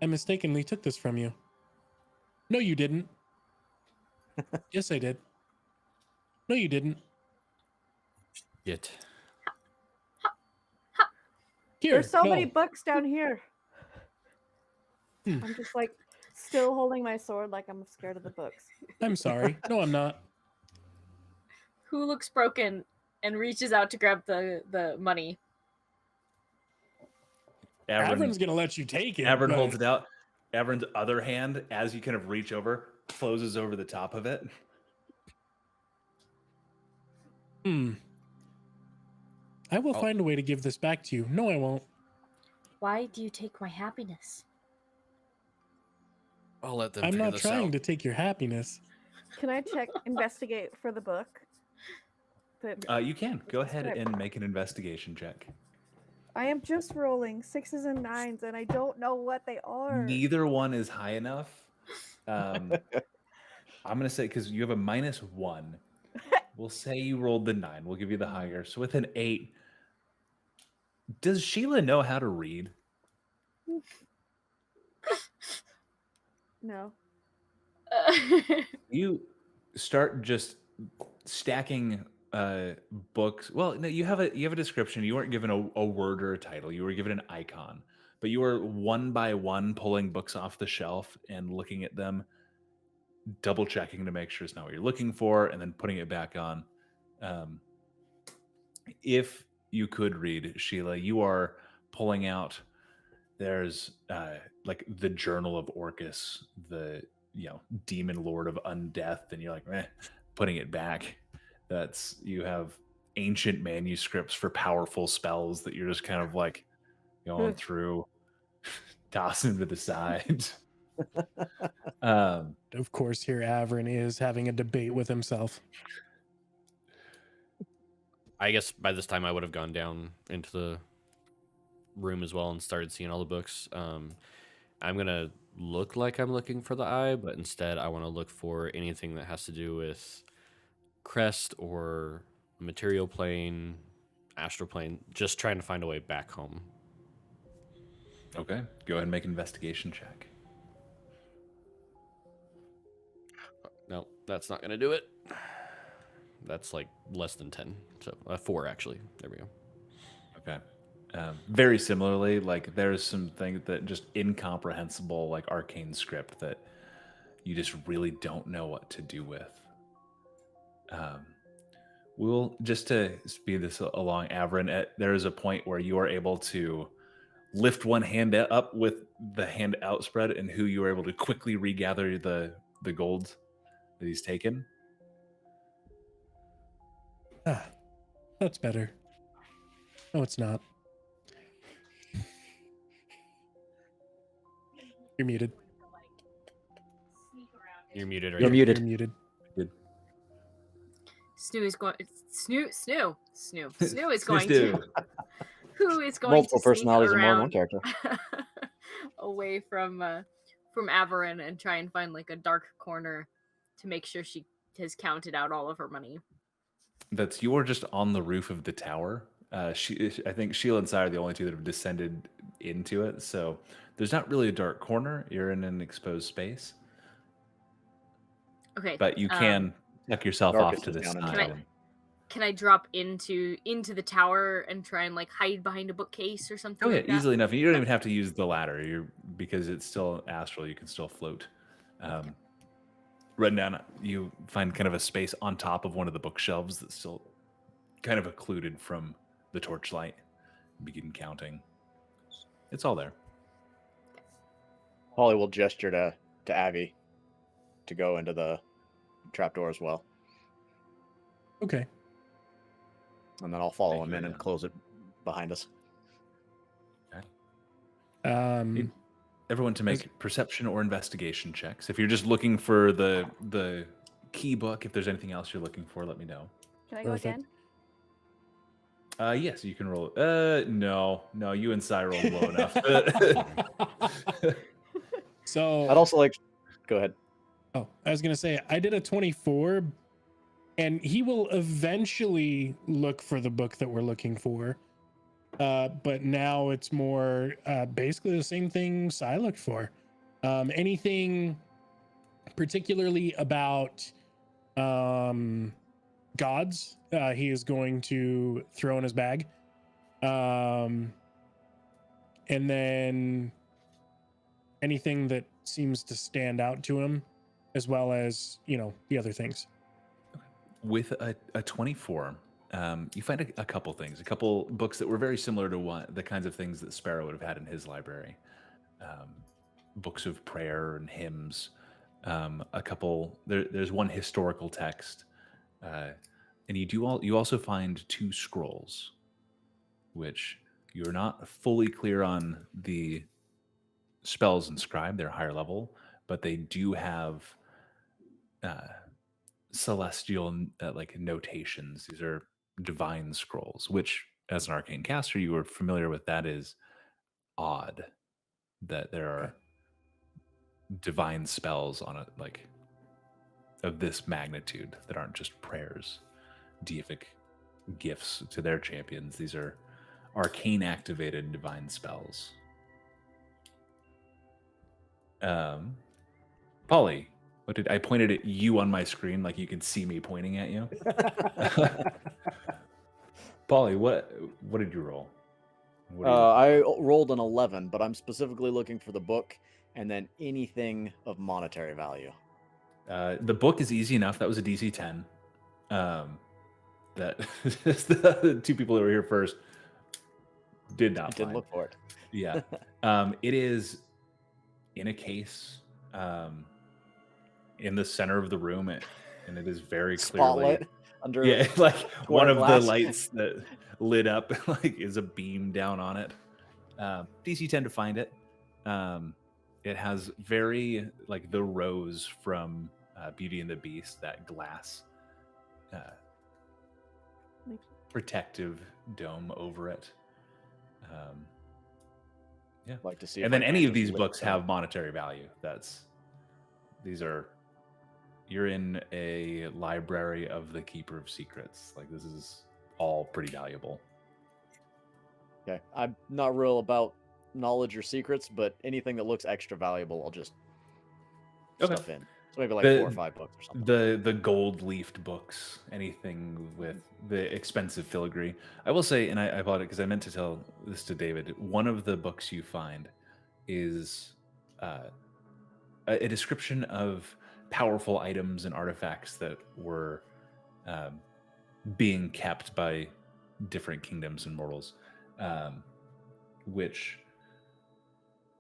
I mistakenly took this from you." "No, you didn't." "Yes, I did." "No, you didn't." Yet. "Here, there's so many go." books down here. Hmm. I'm just like still holding my sword like I'm scared of the books. "I'm sorry." "No, I'm not." Who looks broken and reaches out to grab the money? Avrin's going to let you take it. Avrin but- holds it out. Avrin's other hand, as you kind of reach over, closes over the top of it. I will find a way to give this back to you. "No, I won't." Why do you take my happiness? I'll let them I'm figure not this trying out. to take your happiness. Can I investigate for the book? You can. Go ahead Describe. and make an investigation check. I am just rolling 6s and 9s, and I don't know what they are. Neither one is high enough. I'm gonna say because you have a -1. We'll say you rolled the 9. We'll give you the higher. So with an 8, does Sheila know how to read? No. You start just stacking books. Well, no, you have a description. You weren't given a word or a title. You were given an icon, but you were one by one pulling books off the shelf and looking at them, double checking to make sure it's not what you're looking for, and then putting it back on. If you could read, Sheila, you are pulling out. There's like the Journal of Orcus, the demon lord of undeath, and you're like, putting it back. You have ancient manuscripts for powerful spells that you're just kind of like going through, tossing to the side. Of course, here Av4r1n is having a debate with himself. I guess by this time I would have gone down into the room as well and started seeing all the books. I'm gonna look like I'm looking for the eye, but instead I want to look for anything that has to do with crest or material plane, astral plane, just trying to find a way back home. Okay, go ahead and make an investigation check. No, that's not gonna do it. That's like less than 10, so 4 actually. There we go. Okay. Very similarly, like there's some things that just incomprehensible, like arcane script that you just really don't know what to do with. We'll just to speed this along, Av4r1n, there is a point where you are able to lift one hand up with the hand outspread, and who you are able to quickly regather the gold that he's taken. That's better. No, it's not. You're muted. You're muted. You're muted. You're muted. Snoo is going. Snoo is going Snoo. to. Who is going Multiple to personalities in more than one around character. away from Av4r1n and try and find like a dark corner to make sure she has counted out all of her money. You are just on the roof of the tower. I think Sheila and Sai are the only two that have descended into it. So there's not really a dark corner. You're in an exposed space. Okay. But you can tuck yourself off Darkest to is the down in side. town. Can I drop into the tower and try and like hide behind a bookcase or something? Oh yeah, like that? easily enough. You don't even have to use the ladder. Because it's still astral. You can still float. Run down. You find kind of a space on top of one of the bookshelves that's still kind of occluded from the torchlight. Begin counting. It's all there. Holly will gesture to Abby to go into the trapdoor as well, Okay. and then I'll follow Thank him you, in and yeah. close it behind us. Um, Everyone to make perception or investigation checks. If you're just looking for the key book, if there's anything else you're looking for, let me know. Can I go Perfect. again? Yes, you can roll. No, you and Sai rolled low enough. So I'd also like. Go ahead. Oh, I was gonna say I did a 24, and he will eventually look for the book that we're looking for. But now it's more basically the same thing Sai looked for. Anything particularly about gods, he is going to throw in his bag. And then anything that seems to stand out to him, as well as, the other things. With a 24, you find a couple things, a couple books that were very similar to the kinds of things that Sparrow would have had in his library. Books of prayer and hymns. A couple. There's one historical text, and you also find 2 scrolls, which you're not fully clear on the spells inscribed. They're higher level, but they do have celestial like notations. These are divine scrolls, which as an arcane caster you are familiar with. That is odd that there are divine spells on it, like of this magnitude that aren't just prayers, deific gifts to their champions. These are arcane activated divine spells. Polly, what did I pointed at you on my screen like you can see me pointing at you? Polly, what did you roll? What are you looking I rolled an 11, but I'm specifically looking for the book and then anything of monetary value. The book is easy enough. That was a DC 10. That the two people that were here first did not Didn't find. look for it. Yeah. It is in a case in the center of the room, and it is very clearly Spotlight under. yeah, like one of glass. the lights that lit up like is a beam down on it. DC 10 to find it. It has very like the rose from Beauty and the Beast, that glass protective dome over it. Yeah. Like to see. And if then I any can of these lift books them. have monetary value. You're in a library of the Keeper of Secrets. Like this is all pretty valuable. Okay, I'm not real about knowledge or secrets, but anything that looks extra valuable, I'll just stuff in. So maybe like The- 4 or 5 books or something. The gold leafed books, anything with the expensive filigree. I will say, and I bought it because I meant to tell this to David. One of the books you find is a description of powerful items and artifacts that were being kept by different kingdoms and mortals, which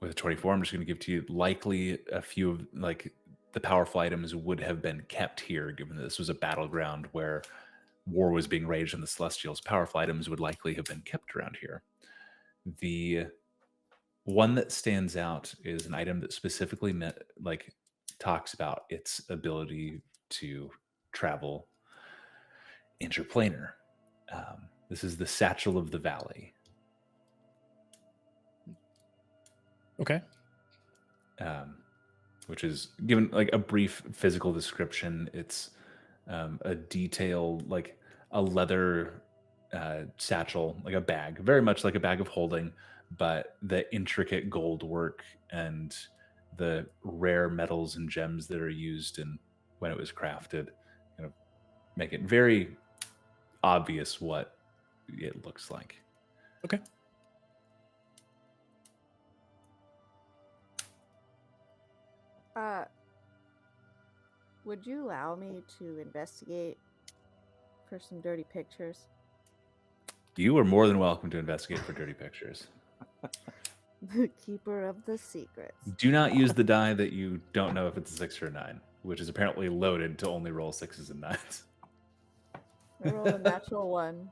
with a 24, I'm just going to give to you likely a few of like the powerful items would have been kept here, given that this was a battleground where war was being raged on the Celestials. Powerful items would likely have been kept around here. The one that stands out is an item that specifically talks about its ability to travel interplanar. This is the Satchel of the Valley. Okay. Which is given like a brief physical description. It's a detailed, like a leather satchel, like a bag, very much like a bag of holding, but the intricate gold work and the rare metals and gems that are used in when it was crafted kind of make it very obvious what it looks like. Okay. Would you allow me to investigate for some dirty pictures? You are more than welcome to investigate for dirty pictures. The Keeper of the Secrets. Do not use the die that you don't know if it's a 6 or a 9, which is apparently loaded to only roll 6s and 9s. I rolled a natural 1.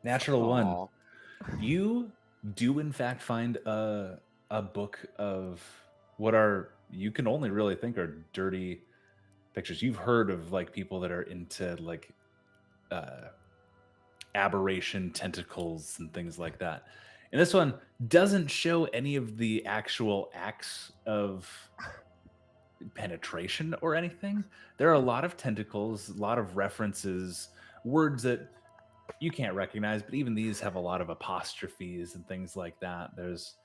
Natural 1. Aw. You do in fact find a book of what are, you can only really think are dirty pictures. You've heard of like people that are into like aberration tentacles and things like that. And this one doesn't show any of the actual acts of penetration or anything. There are a lot of tentacles, a lot of references, words that you can't recognize, but even these have a lot of apostrophes and things like that. There's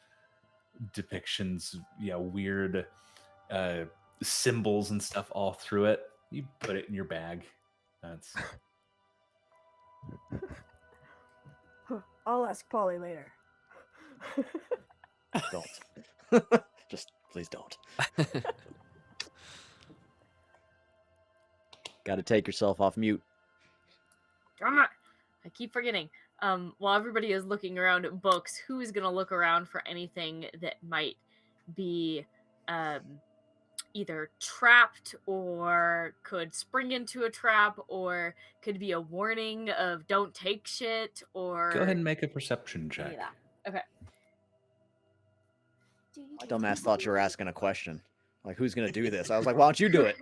depictions, weird symbols and stuff all through it. You put it in your bag. That's I'll ask Polly later. Don't. Just please don't. Got to take yourself off mute. Darn it. I keep forgetting. While everybody is looking around at books, who is going to look around for anything that might be either trapped or could spring into a trap or could be a warning of don't take shit or... Go ahead and make a perception check. Yeah. Okay. My dumbass thought you were asking a question. Like, who's going to do this? I was like, why don't you do it?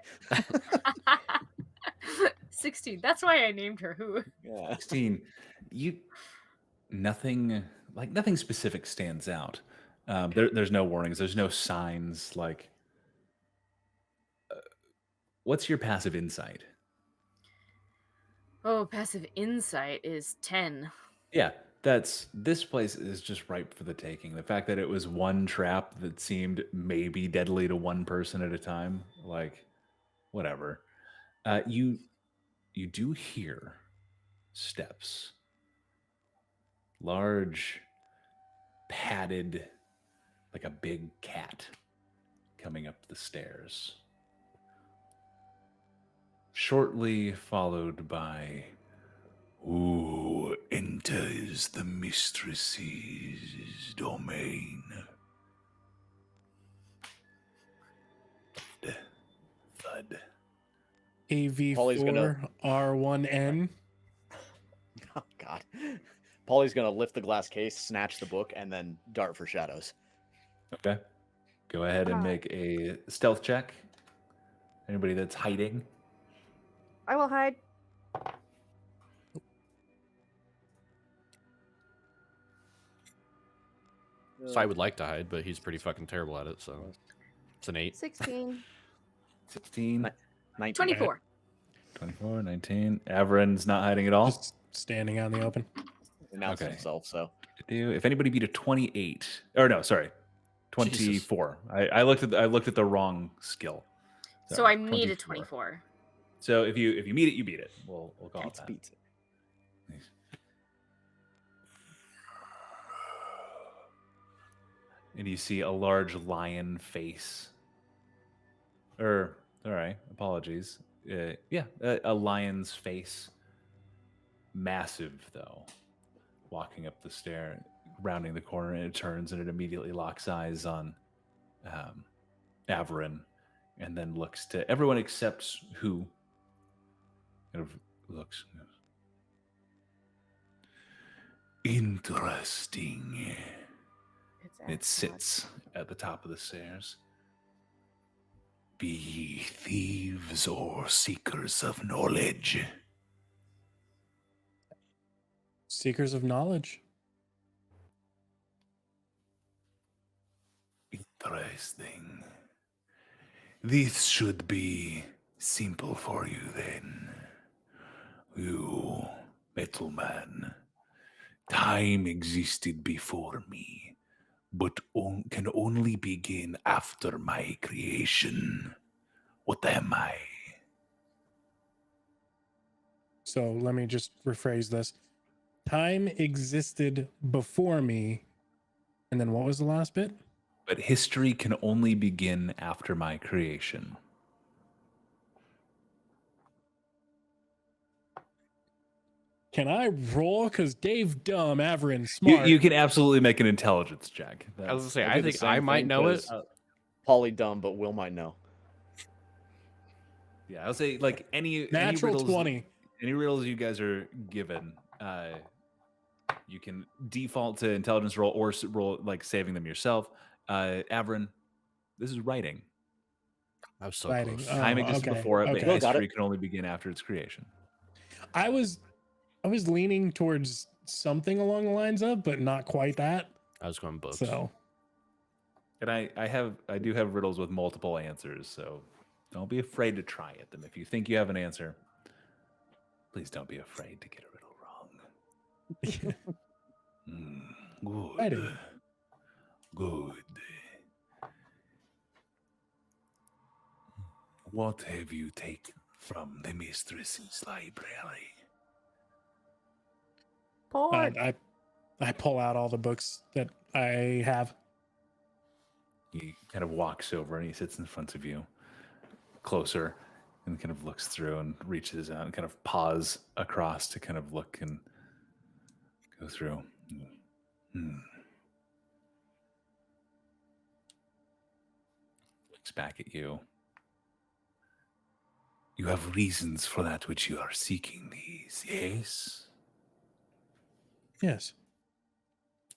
16. That's why I named her who. Yeah. 16. Nothing specific stands out. There's no warnings. There's no signs like What's your passive insight? Oh, passive insight is 10. Yeah, this place is just ripe for the taking. The fact that it was one trap that seemed maybe deadly to one person at a time, like whatever. You do hear steps, large, padded, like a big cat, coming up the stairs. Shortly followed by, "Who enters the mistress's domain?" Thud. AV4R1N. Oh God. Polly's gonna lift the glass case, snatch the book, and then dart for shadows. Okay. Go ahead and make a stealth check. Anybody that's hiding. I will hide. So I would like to hide, but he's pretty fucking terrible at it. So it's an 8. 16. 16. 19. 24. 24, 19. Avren's not hiding at all. Just standing out in the open. Announced Okay. himself, so. If anybody beat a 28, or no, sorry, 24. I looked at the wrong skill. So Sorry, I meet a 24. So if you meet it, you beat it. We'll call it that. Beats it. Nice. And you see a large lion face. All right, apologies. Yeah, a lion's face. Massive, though. Walking up the stair, rounding the corner, and it turns, and it immediately locks eyes on Av4r1n, and then looks to everyone except who kind of looks. Interesting. It sits at the top of the stairs. Be ye thieves or seekers of knowledge? Seekers of knowledge. Interesting. This should be simple for you then. You, metal man. Time existed before me, but can only begin after my creation. What am I? So let me just rephrase this. Time existed before me. And then what was the last bit? But history can only begin after my creation. Can I roll? Because Dave dumb, Av4r1n smart. You can absolutely make an intelligence check. I was gonna say, I'll I do the think same I might thing, know it. 'cause Polly dumb, but Will might know. Yeah, I'll say like any Natural riddles, 20. Any riddles you guys are given, you can default to intelligence roll or roll like saving them yourself. Av4r1n, this is writing. I was so Writing. close. Time existed before it, but okay. history can only begin after its creation. I was leaning towards something along the lines of, but not quite that. I was going books. So And I do have riddles with multiple answers, so don't be afraid to try at them. If you think you have an answer, please don't be afraid to get a riddle wrong. Good. Writing. Good. What have you taken from the mistress's library? Port. I pull out all the books that I have. He kind of walks over and he sits in front of you, closer, and kind of looks through and reaches out and kind of paws across to kind of look and go through. Looks back at you. You have reasons for that which you are seeking these, yes? Yes.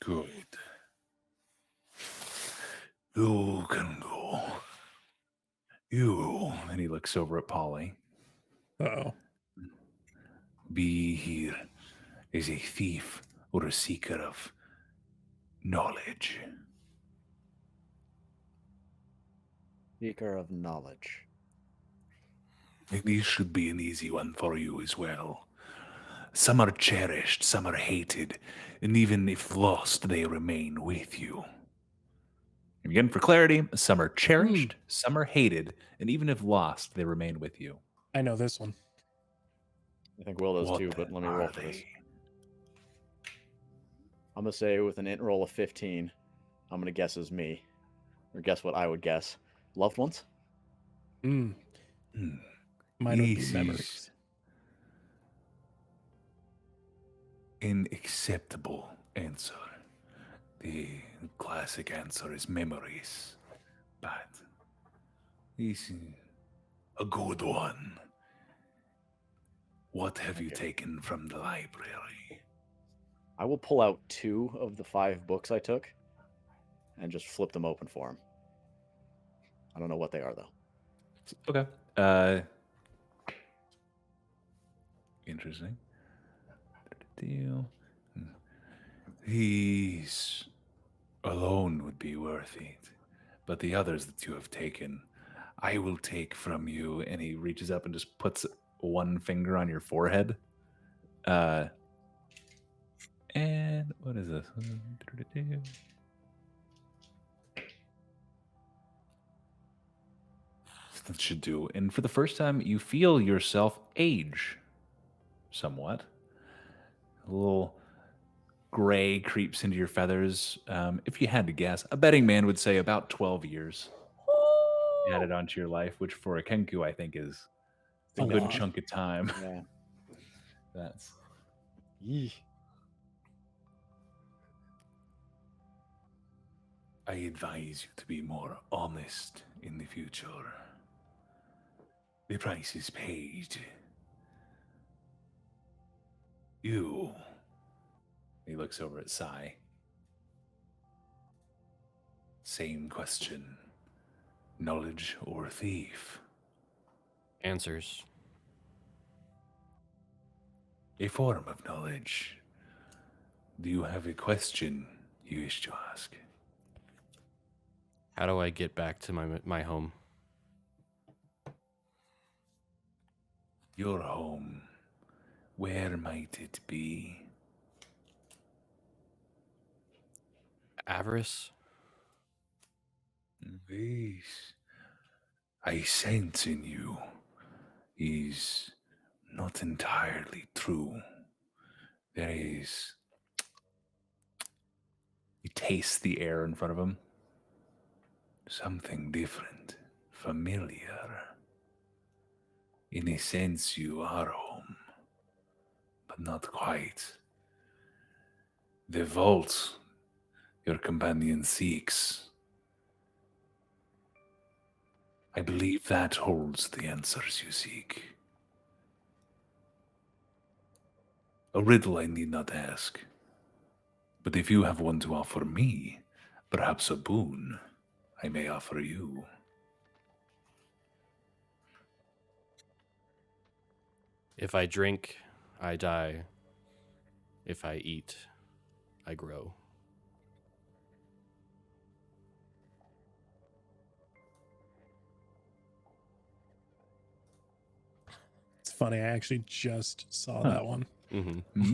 Good. You can go. You, and he looks over at Polly. Uh-oh. Be here as a thief or a seeker of knowledge. Seeker of knowledge. This should be an easy one for you as well. Some are cherished, some are hated, and even if lost, they remain with you. Again, for clarity, some are cherished, some are hated, and even if lost, they remain with you. I know this one. I think Will does What too, but let me are roll for this. they? I'm gonna say with an int roll of 15, I'm gonna guess as me, or guess what I would guess. Loved ones. Mm. Hmm. Mine would be This memories. is an acceptable answer. The classic answer is memories, but this is a good one. What have you taken from the library? I will pull out 2 of the 5 books I took, and just flip them open for him. I don't know what they are though. Okay. Interesting. Deal. These alone would be worth it, but the others that you have taken, I will take from you. And he reaches up and just puts one finger on your forehead. And what is this? That should do. And for the first time, you feel yourself age somewhat. A little gray creeps into your feathers. If you had to guess, a betting man would say about 12 years added onto your life, which for a Kenku, I think is a good lot. chunk of time. Yeah. That's Yee. I advise you to be more honest in the future. The price is paid. You. He looks over at Sai. Same question. Knowledge or thief? Answers. A form of knowledge. Do you have a question you wish to ask? How do I get back to my home? Your home. Where might it be? Avarice? This I sense in you is not entirely true. There is. He tastes the air in front of him. Something different, familiar. In a sense, you are home, but not quite. The vault your companion seeks, I believe that holds the answers you seek. A riddle I need not ask, but if you have one to offer me, perhaps a boon I may offer you. If I drink, I die. If I eat, I grow. It's funny. I actually just saw Huh. that one. Mm-hmm.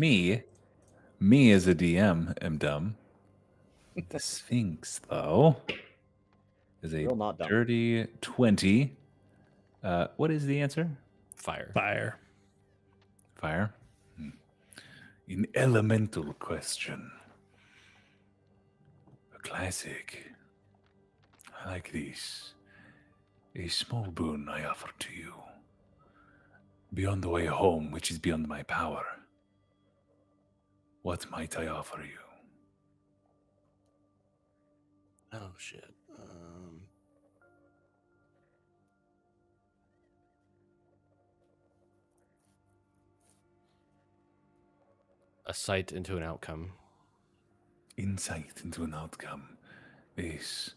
Me as a DM am dumb. The Sphinx, though, is a Real not dumb. dirty 20. What is the answer? Fire. Fire. Fire. An elemental question. A classic. I like this. A small boon I offer to you. Beyond the way home, which is beyond my power. What might I offer you? Oh, shit. A sight into an outcome. Insight into an outcome. This.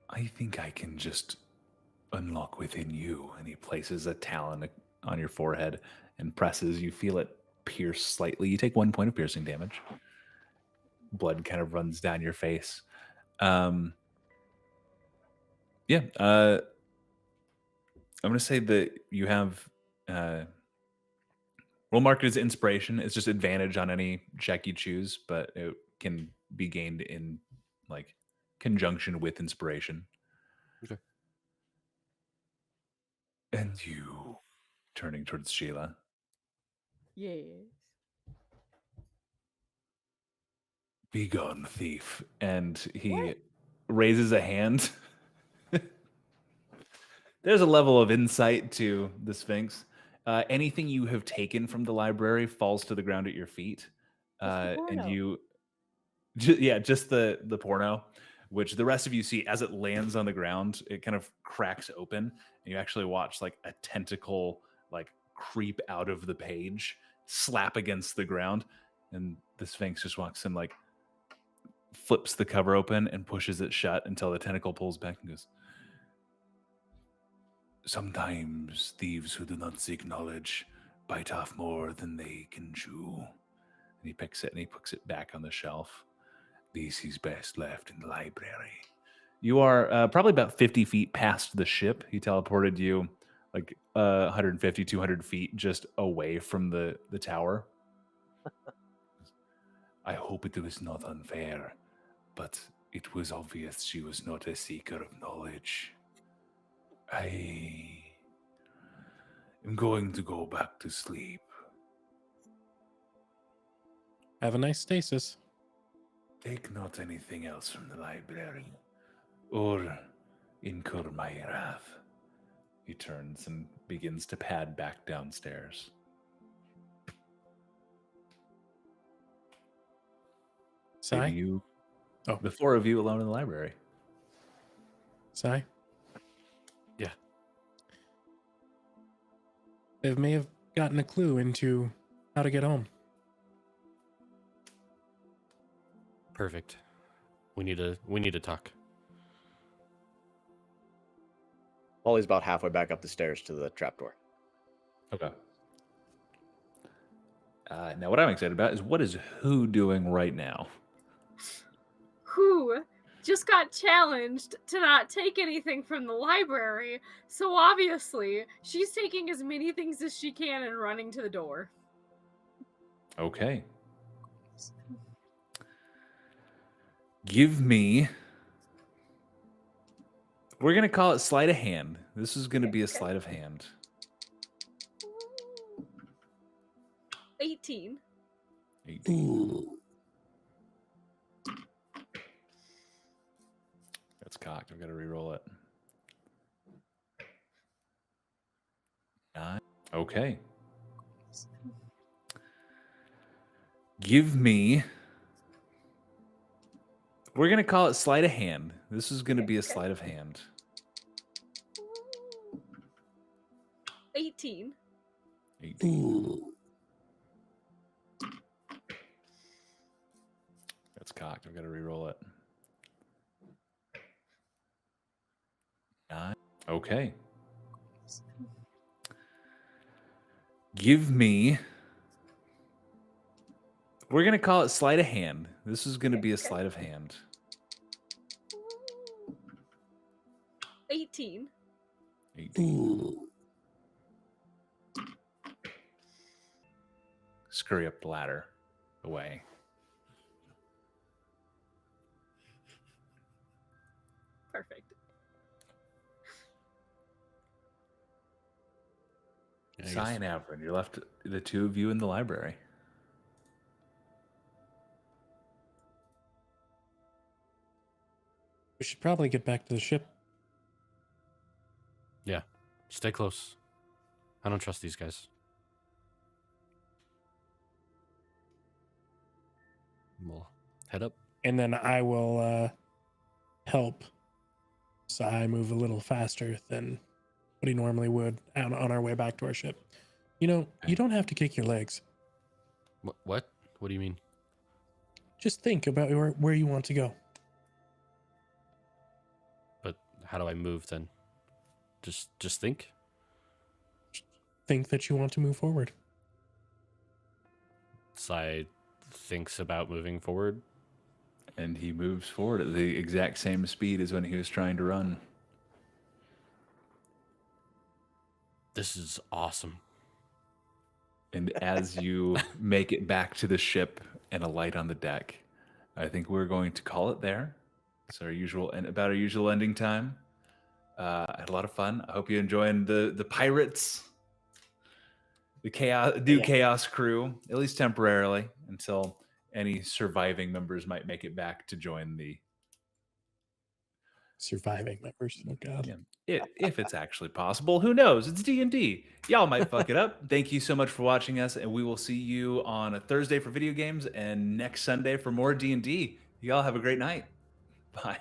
I think I can just unlock within you. And he places a talon on your forehead and presses. You feel it pierce slightly. You take 1 point of piercing damage. Blood kind of runs down your face. Yeah. I'm going to say that you have we'll mark it as inspiration. It's just advantage on any check you choose, but it can be gained in like conjunction with inspiration. Okay. And you, turning towards Sheila, Yes. be gone, thief. And he What? raises a hand. There's a level of insight to the Sphinx. Anything you have taken from the library falls to the ground at your feet. Just the And porno. you, just the porno, which the rest of you see as it lands on the ground, it kind of cracks open. And you actually watch like a tentacle like creep out of the page, slap against the ground. And the Sphinx just walks in, like flips the cover open and pushes it shut until the tentacle pulls back and goes, sometimes thieves who do not seek knowledge bite off more than they can chew. And he picks it and he puts it back on the shelf. This is best left in the library. You are probably about 50 feet past the ship. He teleported you like 150, 200 feet just away from the tower. I hope it was not unfair, but it was obvious she was not a seeker of knowledge. I am going to go back to sleep. Have a nice stasis. Take not anything else from the library, or incur my wrath. He turns and begins to pad back downstairs. Sai? Leaving you, Oh. the four of you alone in the library. Sai? Yeah. They may have gotten a clue into how to get home. Perfect. We need to talk. Polly's about halfway back up the stairs to the trapdoor. Okay. Now, what I'm excited about is what is who doing right now? Who just got challenged to not take anything from the library, so obviously she's taking as many things as she can and running to the door. Okay. Give me. We're going to call it sleight of hand. This is going to be a sleight of hand. 18. 18. That's cocked. I've got to re-roll it. 9. Okay. Give me. We're going to call it sleight of hand. This is going to be a sleight of hand. 18. 18. That's cocked. I've got to re-roll it. 9. Okay. Give me. We're going to call it sleight of hand. This is going to be a sleight of hand. 18. 18. Scurry up the ladder away. Perfect. Yeah, I Sai guess- and Av4r1n, you're left the two of you in the library. We should probably get back to the ship. Yeah. Stay close. I don't trust these guys. We'll head up. And then I will help Sai move a little faster than what he normally would on our way back to our ship. You know, you don't have to kick your legs. What? What do you mean? Just think about where you want to go. But how do I move then? Just think? Think that you want to move forward. Sai thinks about moving forward. And he moves forward at the exact same speed as when he was trying to run. This is awesome. And as you make it back to the ship and a light on the deck, I think we're going to call it there. It's our usual and about our usual ending time. I had a lot of fun. I hope you're enjoying the pirates, the chaos crew, at least temporarily, until any surviving members might make it back to join the Surviving members. Oh God. if it's actually possible. Who knows? It's D&D. Y'all might fuck it up. Thank you so much for watching us, and we will see you on a Thursday for video games and next Sunday for more D&D. Y'all have a great night. Bye.